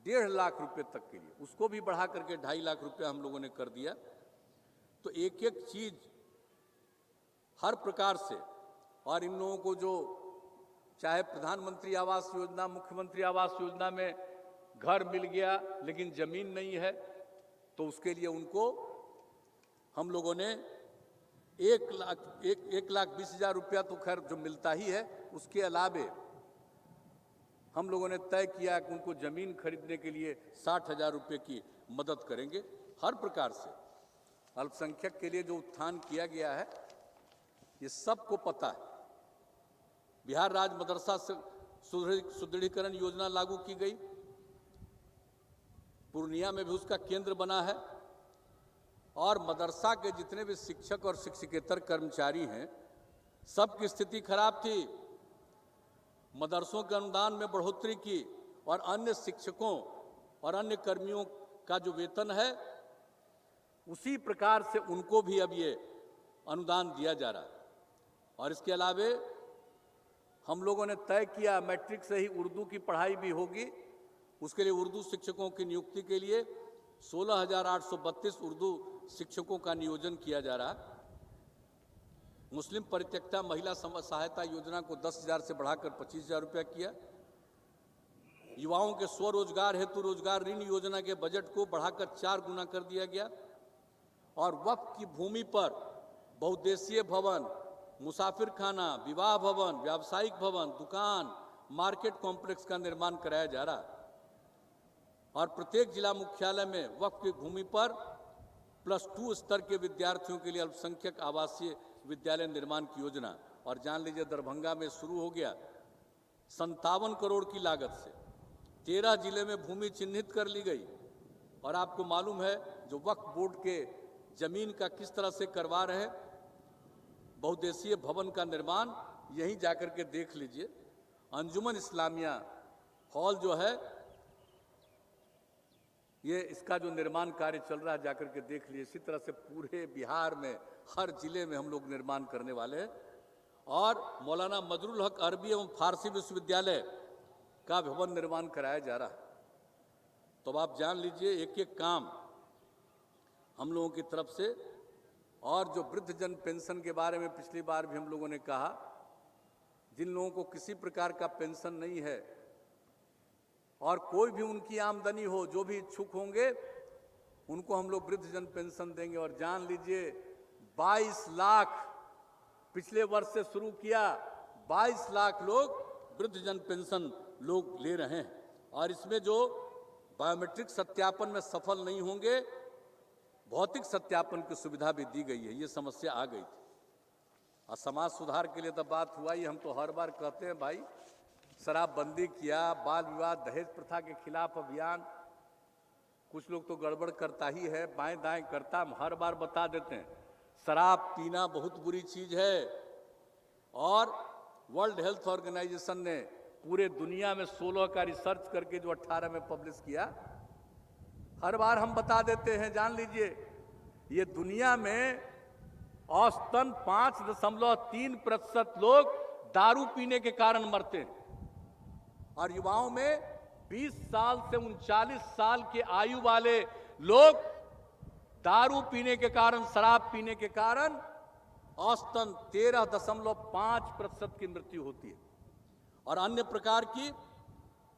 1.5 लाख रुपए तक के लिए, उसको भी बढ़ा करके 2.5 लाख रुपए हम लोगों ने कर दिया। तो एक एक चीज हर प्रकार से, और इन लोगों को जो चाहे प्रधानमंत्री आवास योजना, मुख्यमंत्री आवास योजना में घर मिल गया लेकिन जमीन नहीं है, तो उसके लिए उनको हम लोगों ने 1,20,000 रुपया तो खैर जो मिलता ही है, उसके अलावे हम लोगों ने तय किया कि उनको जमीन खरीदने के लिए 60,000 रुपये की मदद करेंगे। हर प्रकार से अल्पसंख्यक के लिए जो उत्थान किया गया है, ये सबको पता है। बिहार राज्य मदरसा सुदृढ़ीकरण योजना लागू की गई, पूर्णिया में भी उसका केंद्र बना है, और मदरसा के जितने भी शिक्षक और शिक्षकेतर कर्मचारी हैं, सबकी स्थिति खराब थी। मदरसों के अनुदान में बढ़ोतरी की, और अन्य शिक्षकों और अन्य कर्मियों का जो वेतन है, उसी प्रकार से उनको भी अब ये अनुदान दिया जा रहा है। और इसके अलावे हम लोगों ने तय किया मैट्रिक से ही उर्दू की पढ़ाई भी होगी। उसके लिए उर्दू शिक्षकों की नियुक्ति के लिए 16,832 उर्दू शिक्षकों का नियोजन किया जा रहा है। मुस्लिम परित्यक्ता महिला सहायता योजना को 10,000 से बढ़ाकर 25,000 रुपया किया। युवाओं के स्वरोजगार हेतु रोजगार ऋण योजना के बजट को बढ़ाकर 4 गुना कर दिया गया। और वक्फ की भूमि पर बहुउद्देशीय भवन, मुसाफिर खाना, विवाह भवन, व्यावसायिक भवन, दुकान, मार्केट कॉम्प्लेक्स का निर्माण कराया जा रहा है। और प्रत्येक जिला मुख्यालय में वक्फ की भूमि पर +2 स्तर के विद्यार्थियों के लिए अल्पसंख्यक आवासीय विद्यालय निर्माण की योजना। और जान लीजिए दरभंगा में शुरू हो गया 57 करोड़ की लागत से 13 जिले में भूमि चिन्हित कर ली गई। और आपको मालूम है जो वक्फ बोर्ड के जमीन का किस तरह से करवा रहे हैं, बहुउद्देशीय भवन का निर्माण, यहीं जाकर के देख लीजिए। अंजुमन इस्लामिया हॉल जो है, ये इसका जो निर्माण कार्य चल रहा है, जाकर के देख लीजिए। इसी तरह से पूरे बिहार में हर जिले में हम लोग निर्माण करने वाले हैं। और मौलाना मजरुल हक अरबी एवं फारसी विश्वविद्यालय का भवन निर्माण कराया जा रहा है। तो अब आप जान लीजिए एक एक काम हम लोगों की तरफ से। और जो वृद्धजन पेंशन के बारे में पिछली बार भी हम लोगों ने कहा, जिन लोगों को किसी प्रकार का पेंशन नहीं है और कोई भी उनकी आमदनी हो, जो भी इच्छुक होंगे उनको हम लोग वृद्धजन पेंशन देंगे। और जान लीजिए 22 लाख पिछले वर्ष से शुरू किया, 22 लाख लोग वृद्धजन पेंशन लोग ले रहे हैं। और इसमें जो बायोमेट्रिक सत्यापन में सफल नहीं होंगे, भौतिक सत्यापन की सुविधा भी दी गई है। ये समस्या आ गई थी। और समाज सुधार के लिए तो बात हुआ ही। हम तो हर बार कहते हैं भाई, शराबबंदी किया, बाल विवाह दहेज प्रथा के खिलाफ अभियान, कुछ लोग तो गड़बड़ करता ही है, बाएं दाएं करता। हम हर बार बता देते हैं शराब पीना बहुत बुरी चीज है। और वर्ल्ड हेल्थ ऑर्गेनाइजेशन ने पूरे दुनिया में 16 का रिसर्च करके जो 18 में पब्लिश किया, हर बार हम बता देते हैं। जान लीजिए ये दुनिया में औसतन 5.3% लोग दारू पीने के कारण मरते हैं। और युवाओं में 20 साल से 39 साल के आयु वाले लोग दारू पीने के कारण, शराब पीने के कारण औसतन 13.5% की मृत्यु होती है। और अन्य प्रकार की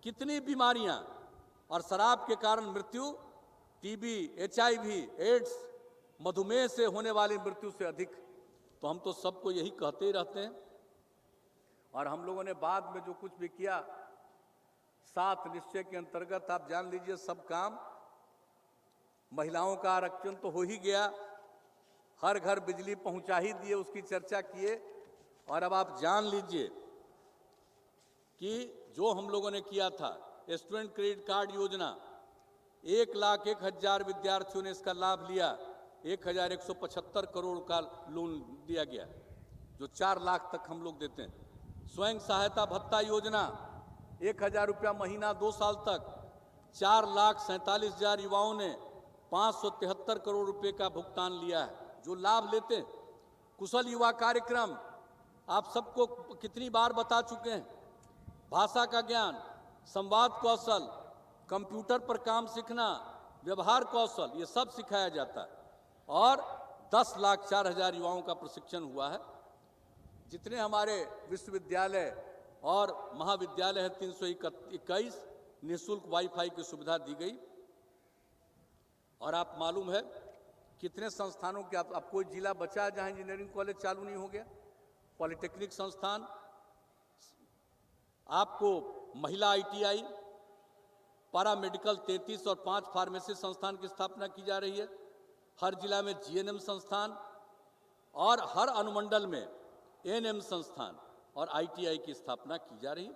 कितनी बीमारियां और शराब के कारण मृत्यु, टीबी, HIV, एड्स, मधुमेह से होने वाली मृत्यु से अधिक। तो हम तो सबको यही कहते ही रहते हैं। और हम लोगों ने बाद में जो कुछ भी किया 7 निश्चय के अंतर्गत, आप जान लीजिए सब काम, महिलाओं का आरक्षण तो हो ही गया, हर घर बिजली पहुंचा ही दिए, उसकी चर्चा किए। और अब आप जान लीजिए कि जो हम लोगों ने किया था स्टूडेंट क्रेडिट कार्ड योजना, 1,01,000 विद्यार्थियों ने इसका लाभ लिया। 1,175 करोड़ का लोन दिया गया, जो 4 लाख तक हम लोग देते हैं। स्वयं सहायता भत्ता योजना 1,000 रुपया महीना 2 साल तक, 4,47,000 युवाओं ने 573 करोड़ रुपए का भुगतान लिया है, जो लाभ लेते हैं। कुशल युवा कार्यक्रम आप सबको कितनी बार बता चुके हैं। भाषा का ज्ञान, संवाद कौशल, कंप्यूटर पर काम सीखना, व्यवहार कौशल, ये सब सिखाया जाता है। और 10,04,000 युवाओं का प्रशिक्षण हुआ है। जितने हमारे विश्वविद्यालय और महाविद्यालय है 321 निःशुल्क वाईफाई की सुविधा दी गई। और आप मालूम है कितने संस्थानों के आप कोई जिला बचा है जहां इंजीनियरिंग कॉलेज चालू नहीं हो गया। पॉलिटेक्निक संस्थान, आपको महिला ITI, पैरामेडिकल 33 और 5 फार्मेसी संस्थान की स्थापना की जा रही है। हर जिला में GNM संस्थान और हर अनुमंडल में ANM संस्थान और ITI की स्थापना की जा रही है।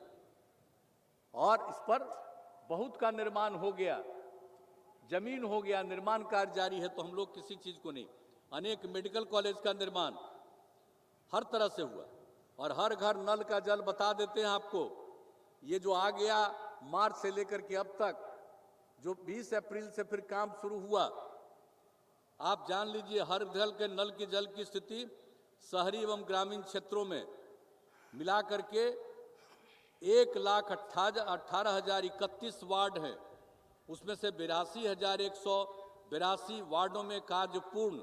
और इस पर बहुत का निर्माण हो गया, जमीन हो गया, निर्माण कार्य जारी है। तो हम लोग किसी चीज को नहीं, अनेक मेडिकल कॉलेज का निर्माण हर तरह से हुआ। और हर घर नल का जल बता देते हैं आपको, ये जो आ गया मार्च से लेकर के अब तक, जो 20 अप्रैल से फिर काम शुरू हुआ, आप जान लीजिए हर घर के नल के जल की स्थिति शहरी एवं ग्रामीण क्षेत्रों में मिला करके 1,18,031 वार्ड है। उसमें से 82,182 वार्डों में कार्य पूर्ण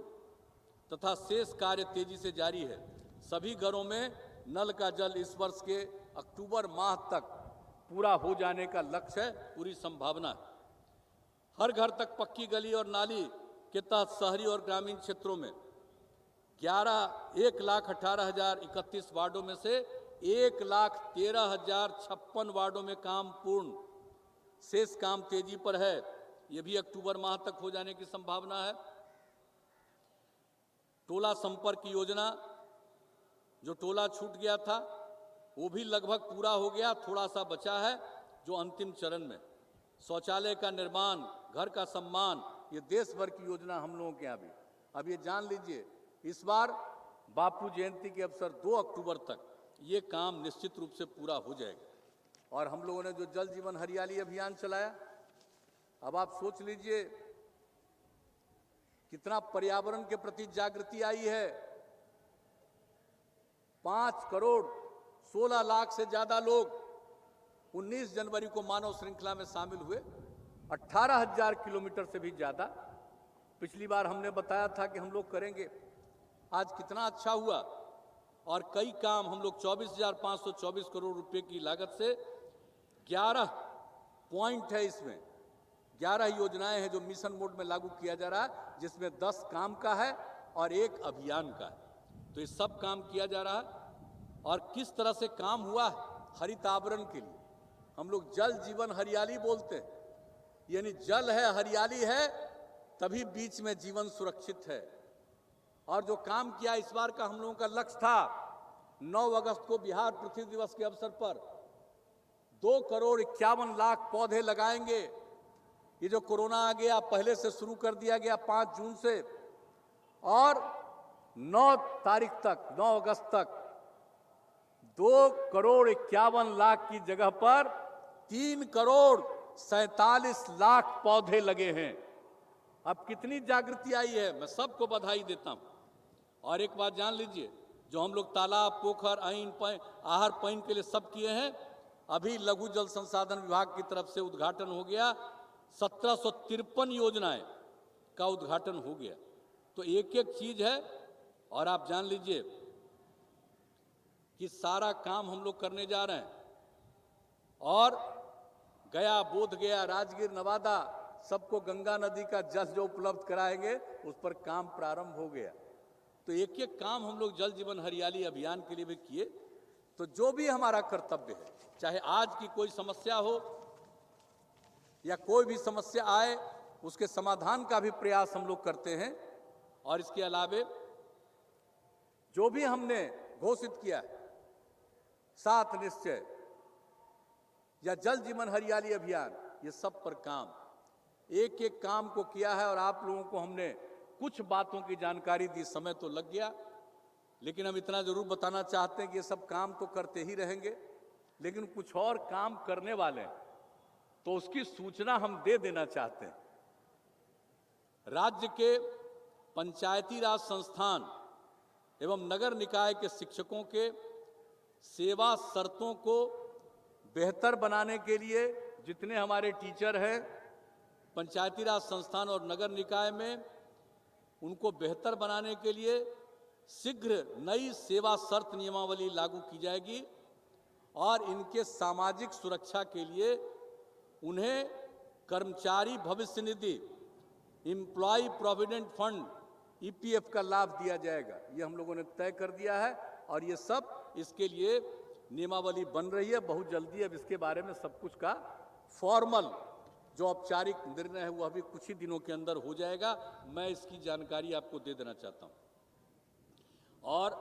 तथा शेष कार्य तेजी से जारी है। सभी घरों में नल का जल इस वर्ष के अक्टूबर माह तक पूरा हो जाने का लक्ष्य है, पूरी संभावना है। हर घर तक पक्की गली और नाली के तहत शहरी और ग्रामीण क्षेत्रों में 1,18,031 वार्डों में से 1,13,056 वार्डों में काम पूर्ण, शेष काम तेजी पर है। यह भी अक्टूबर माह तक हो जाने की संभावना है। टोला संपर्क योजना, जो टोला छूट गया था, वो भी लगभग पूरा हो गया, थोड़ा सा बचा है जो अंतिम चरण में। शौचालय का निर्माण, घर का सम्मान, ये देश भर की योजना हम लोगों के यहाँ भी। अब ये जान लीजिए, इस बार बापू जयंती के अवसर 2 अक्टूबर तक ये काम निश्चित रूप से पूरा हो जाएगा। और हम लोगों ने जो जल जीवन हरियाली अभियान चलाया, अब आप सोच लीजिए कितना पर्यावरण के प्रति जागृति आई है। 5,16 लाख से ज्यादा लोग 19 जनवरी को मानव श्रृंखला में शामिल हुए। 18,000 किलोमीटर से भी ज्यादा। पिछली बार हमने बताया था कि हम लोग करेंगे, आज कितना अच्छा हुआ। और कई काम हम लोग 24,524 करोड़ रुपए की लागत से 11 पॉइंट है, इसमें 11 योजनाएं हैं जो मिशन मोड में लागू किया जा रहा है, जिसमें 10 काम का है और 1 अभियान का है। तो ये सब काम किया जा रहा है। और किस तरह से काम हुआ है हरित आवरण के लिए, हम लोग जल जीवन हरियाली बोलते हैं, यानी जल है, हरियाली है, तभी बीच में जीवन सुरक्षित है। और जो काम किया इस बार का हम लोगों का लक्ष्य था, 9 अगस्त को बिहार पृथ्वी दिवस के अवसर पर 2,51,00,000 पौधे लगाएंगे। ये जो कोरोना आ गया, पहले से शुरू कर दिया गया 5 जून से, और 9 तारीख तक, 9 अगस्त तक 2,51,00,000 की जगह पर 3,47,00,000 पौधे लगे हैं। अब कितनी जागृति आई है, मैं सबको बधाई देता हूं। और एक बात जान लीजिए, जो हम लोग तालाब, पोखर, आइन, आहर, पइन के लिए सब किए हैं, अभी लघु जल संसाधन विभाग की तरफ से उद्घाटन हो गया। 1753 योजनाएं का उद्घाटन हो गया। तो एक एक चीज है। और आप जान लीजिए कि सारा काम हम लोग करने जा रहे हैं। और गया, बोध गया, राजगीर, नवादा, सबको गंगा नदी का जल जो उपलब्ध कराएंगे, उस पर काम प्रारंभ हो गया। तो एक एक काम हम लोग जल जीवन हरियाली अभियान के लिए भी किए। तो जो भी हमारा कर्तव्य है, चाहे आज की कोई समस्या हो या कोई भी समस्या आए, उसके समाधान का भी प्रयास हम लोग करते हैं। और इसके अलावे जो भी हमने घोषित किया है, 7 निश्चय या जल जीवन हरियाली अभियान, ये सब पर काम एक एक काम को किया है और आप लोगों को हमने कुछ बातों की जानकारी दी। समय तो लग गया, लेकिन हम इतना जरूर बताना चाहते हैं कि ये सब काम तो करते ही रहेंगे, लेकिन कुछ और काम करने वाले हैं तो उसकी सूचना हम दे देना चाहते हैं। राज्य के पंचायती राज संस्थान एवं नगर निकाय के शिक्षकों के सेवा शर्तों को बेहतर बनाने के लिए जितने हमारे टीचर हैं पंचायती राज संस्थान और नगर निकाय में, उनको बेहतर बनाने के लिए शीघ्र नई सेवा शर्त नियमावली लागू की जाएगी और इनके सामाजिक सुरक्षा के लिए उन्हें कर्मचारी भविष्य निधि, एम्प्लॉय प्रोविडेंट फंड, ईपीएफ का लाभ दिया जाएगा। ये हम लोगों ने तय कर दिया है और ये सब इसके लिए नियमावली बन रही है। बहुत जल्दी अब इसके बारे में सब कुछ का फॉर्मल जो औपचारिक निर्णय है वह भी कुछ ही दिनों के अंदर हो जाएगा। मैं इसकी जानकारी आपको दे देना चाहता हूं। और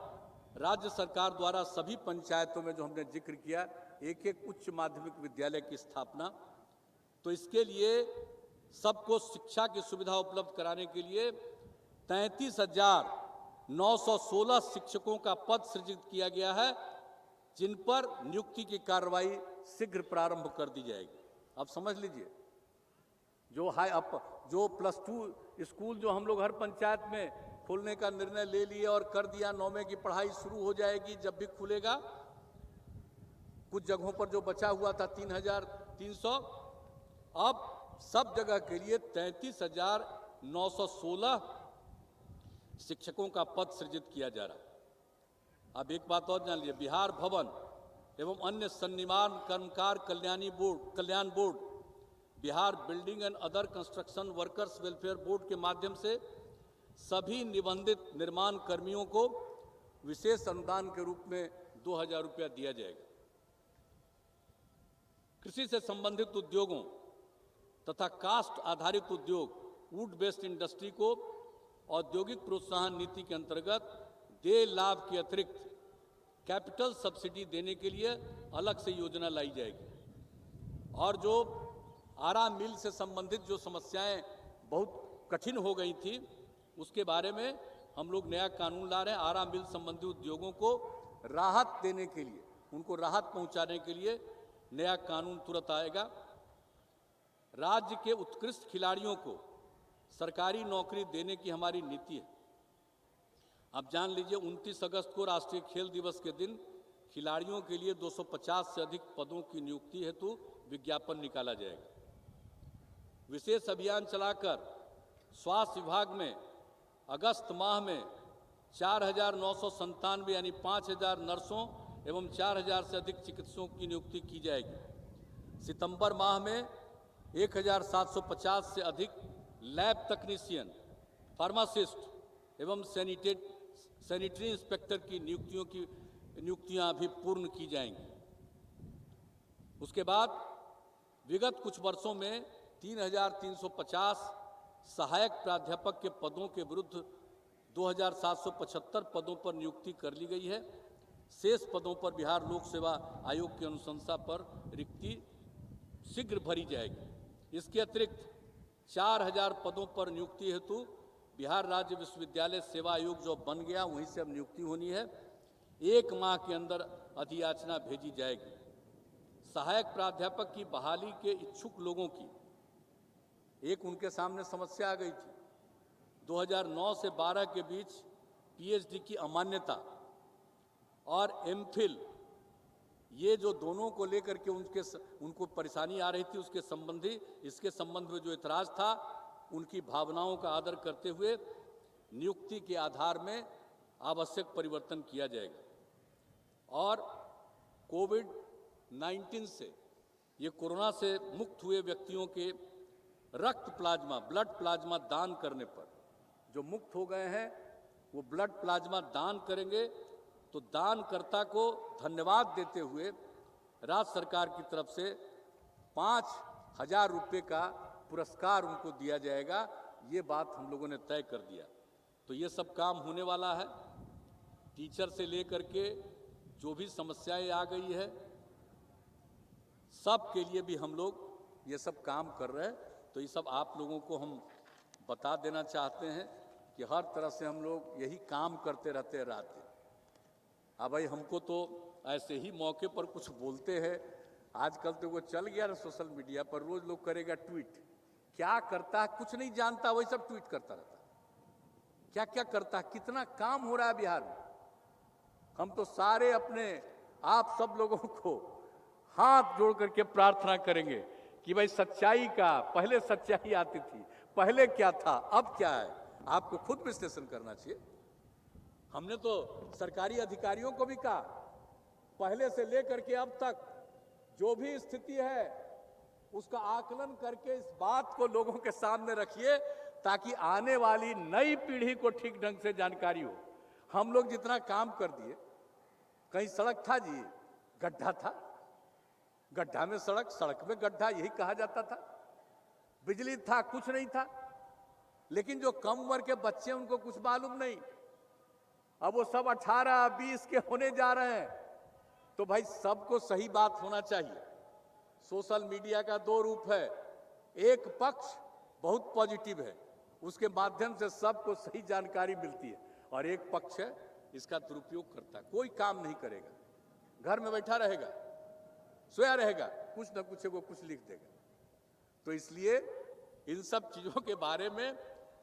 राज्य सरकार द्वारा सभी पंचायतों में जो हमने जिक्र किया, एक एक उच्च माध्यमिक विद्यालय की स्थापना, तो इसके लिए सबको शिक्षा की सुविधा उपलब्ध कराने के लिए 33,916 शिक्षकों का पद सृजित किया गया है, जिन पर नियुक्ति की कार्रवाई शीघ्र प्रारंभ कर दी जाएगी। आप समझ लीजिए, जो +2 स्कूल जो हम लोग हर पंचायत में खोलने का निर्णय ले लिए और कर दिया, 9वीं की पढ़ाई शुरू हो जाएगी जब भी खुलेगा। कुछ जगहों पर जो बचा हुआ था 3,300, अब सब जगह के लिए 33,916 शिक्षकों का पद सृजित किया जा रहा है। अब एक बात और जान लीजिए, बिहार भवन एवं अन्य सन्निर्माण कर्मकार कल्याण board, Bihar building and other construction workers welfare board के माध्यम से सभी निबंधित निर्माण कर्मियों को विशेष अनुदान के रूप में 2,000 रुपया दिया जाएगा। कृषि से संबंधित उद्योगों तथा कास्ट आधारित उद्योग, वुड बेस्ड इंडस्ट्री को औद्योगिक प्रोत्साहन नीति के अंतर्गत देय लाभ के अतिरिक्त कैपिटल सब्सिडी देने के लिए अलग से योजना लाई जाएगी। और जो आरा मिल से संबंधित जो समस्याएं बहुत कठिन हो गई थी, उसके बारे में हम लोग नया कानून ला रहे हैं। आरा मिल संबंधी उद्योगों को राहत देने के लिए, उनको राहत पहुंचाने के लिए नया कानून तुरंत आएगा। राज्य के उत्कृष्ट खिलाड़ियों को सरकारी नौकरी देने की हमारी नीति है। आप जान लीजिए, 29 अगस्त को राष्ट्रीय खेल दिवस के दिन खिलाड़ियों के लिए 250 से अधिक पदों की नियुक्ति हेतु विज्ञापन निकाला जाएगा। विशेष अभियान चलाकर स्वास्थ्य विभाग में अगस्त माह में 4,997 यानी 5,000 नर्सों एवं 4,000 से अधिक चिकित्सकों की नियुक्ति की जाएगी। सितंबर माह में 1,750 से अधिक लैब तकनीशियन, फार्मासिस्ट एवं सैनिटरी इंस्पेक्टर की नियुक्तियां भी पूर्ण की जाएंगी। उसके बाद विगत कुछ वर्षों में 3,350 सहायक प्राध्यापक के पदों के विरुद्ध 2,775 पदों पर नियुक्ति कर ली गई है। शेष पदों पर बिहार लोक सेवा आयोग की अनुशंसा पर रिक्ति शीघ्र भरी जाएगी। इसके अतिरिक्त 4,000 पदों पर नियुक्ति हेतु बिहार राज्य विश्वविद्यालय सेवा आयोग जो बन गया, वहीं से अब नियुक्ति होनी है। 1 माह के अंदर अधियाचना भेजी जाएगी। सहायक प्राध्यापक की बहाली के इच्छुक लोगों की एक उनके सामने समस्या आ गई थी। 2009 से 12 के बीच पीएचडी की अमान्यता और एमफिल, ये जो दोनों को लेकर के उनको परेशानी आ रही थी, इसके संबंध में जो इतराज था, उनकी भावनाओं का आदर करते हुए नियुक्ति के आधार में आवश्यक परिवर्तन किया जाएगा। और कोविड-19 से, ये कोरोना से मुक्त हुए व्यक्तियों के रक्त प्लाज्मा, ब्लड प्लाज्मा दान करने पर, जो मुक्त हो गए हैं वो ब्लड प्लाज्मा दान करेंगे, तो दानकर्ता को धन्यवाद देते हुए राज्य सरकार की तरफ से 5,000 रुपये का पुरस्कार उनको दिया जाएगा। ये बात हम लोगों ने तय कर दिया। तो ये सब काम होने वाला है। टीचर से लेकर के जो भी समस्याएं आ गई है, सब के लिए भी हम लोग ये सब काम कर रहे हैं। तो ये सब आप लोगों को हम बता देना चाहते हैं कि हर तरह से हम लोग यही काम करते रहते हैं रात दिन। अब भाई हमको तो ऐसे ही मौके पर कुछ बोलते हैं, आजकल तो वो चल गया ना सोशल मीडिया पर, रोज लोग करेगा ट्वीट, क्या करता है कुछ नहीं जानता, वही सब ट्वीट करता रहता, क्या क्या करता है, कितना काम हो रहा है बिहार में। हम तो सारे अपने आप सब लोगों को हाथ जोड़ करके प्रार्थना करेंगे कि भाई सच्चाई का, पहले सच्चाई आती थी, पहले क्या था, अब क्या है, आपको खुद विश्लेषण करना चाहिए। हमने तो सरकारी अधिकारियों को भी कहा, पहले से लेकर के अब तक जो भी स्थिति है उसका आकलन करके इस बात को लोगों के सामने रखिए, ताकि आने वाली नई पीढ़ी को ठीक ढंग से जानकारी हो। हम लोग जितना काम कर दिए, कहीं सड़क था जी, गड्ढा था, गड्ढा में सड़क, सड़क में गड्ढा, यही कहा जाता था। बिजली था, कुछ नहीं था। लेकिन जो कम उम्र के बच्चे उनको कुछ मालूम नहीं, अब वो सब 18-20 के होने जा रहे हैं। तो भाई सबको सही बात होना चाहिए। सोशल मीडिया का दो रूप है, एक पक्ष बहुत पॉजिटिव है, उसके माध्यम से सबको सही जानकारी मिलती है, और एक पक्ष है इसका दुरुपयोग करता है, कोई काम नहीं करेगा, घर में बैठा रहेगा, सोया रहेगा, कुछ न कुछ वो कुछ लिख देगा। तो इसलिए इन सब चीजों के बारे में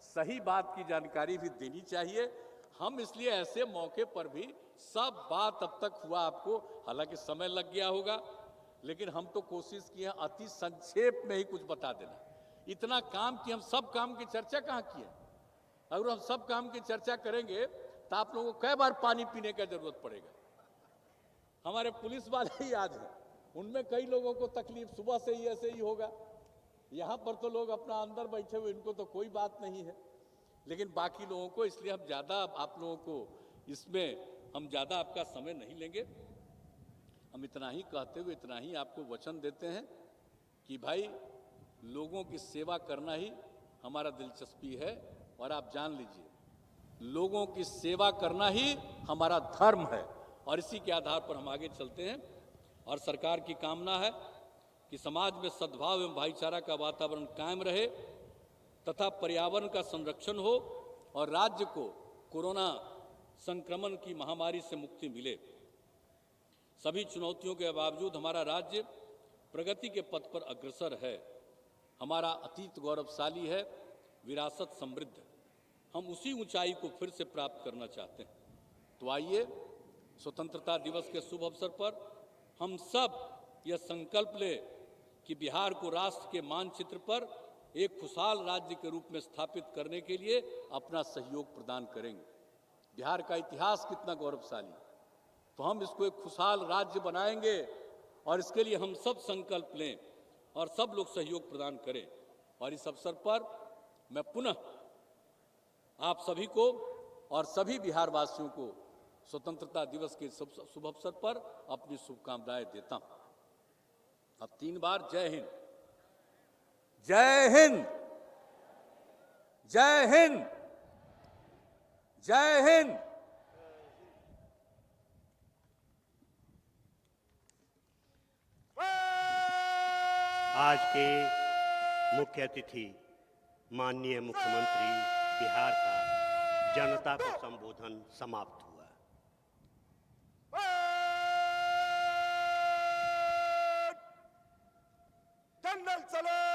सही बात की जानकारी भी देनी चाहिए। हम इसलिए ऐसे मौके पर भी सब बात अब तक हुआ आपको, हालांकि समय लग गया होगा, लेकिन हम तो कोशिश किए अति संक्षेप में ही कुछ बता देना। इतना काम कि हम सब काम की चर्चा कहाँ किए। अगर हम सब काम की चर्चा करेंगे तो आप लोगों को कई बार पानी पीने का जरूरत पड़ेगा। हमारे पुलिस वाले ही आज हैं, उनमें कई लोगों को तकलीफ सुबह से ही ऐसे ही होगा। यहाँ पर तो लोग अपना अंदर बैठे हुए, इनको तो कोई बात नहीं है, लेकिन बाकी लोगों को, इसलिए हम ज़्यादा आप लोगों को इसमें हम ज़्यादा आपका समय नहीं लेंगे। हम इतना ही कहते हुए इतना ही आपको वचन देते हैं कि भाई लोगों की सेवा करना ही हमारा दिलचस्पी है, और आप जान लीजिए लोगों की सेवा करना ही हमारा धर्म है, और इसी के आधार पर हम आगे चलते हैं। और सरकार की कामना है कि समाज में सद्भाव एवं भाईचारा का वातावरण कायम रहे तथा पर्यावरण का संरक्षण हो और राज्य को कोरोना संक्रमण की महामारी से मुक्ति मिले। सभी चुनौतियों के बावजूद हमारा राज्य प्रगति के पथ पर अग्रसर है। हमारा अतीत गौरवशाली है, विरासत समृद्ध है। हम उसी ऊंचाई को फिर से प्राप्त करना चाहते हैं। तो आइए स्वतंत्रता दिवस के शुभ अवसर पर हम सब यह संकल्प ले कि बिहार को राष्ट्र के मानचित्र पर एक खुशहाल राज्य के रूप में स्थापित करने के लिए अपना सहयोग प्रदान करेंगे। बिहार का इतिहास कितना गौरवशाली, तो हम इसको एक खुशहाल राज्य बनाएंगे, और इसके लिए हम सब संकल्प लें और सब लोग सहयोग प्रदान करें। और इस अवसर पर मैं पुनः आप सभी को और सभी बिहार वासियों को स्वतंत्रता दिवस के शुभ अवसर पर अपनी शुभकामनाएं देता हूं। अब 3 बार जय हिंद, जय हिंद, जय हिंद, जय हिंद। आज के मुख्य अतिथि माननीय मुख्यमंत्री बिहार का जनता को संबोधन समाप्त हुआ। जनरल सलाम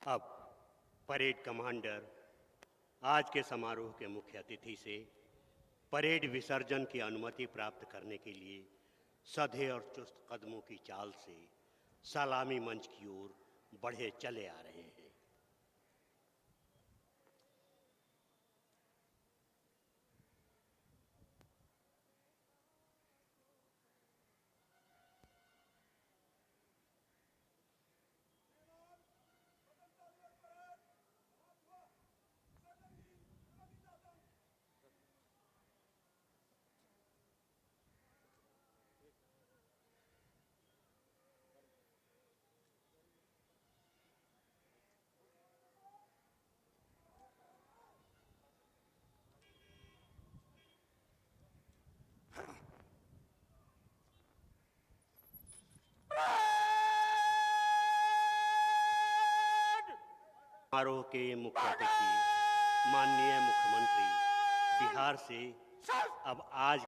अब परेड कमांडर आज के समारोह के मुख्य अतिथि से परेड विसर्जन की अनुमति प्राप्त करने के लिए सधे और चुस्त कदमों की चाल से सलामी मंच की ओर बढ़े चले आ रहे हैं। समारोह के मुख्य अतिथि माननीय मुख्यमंत्री बिहार से अब आज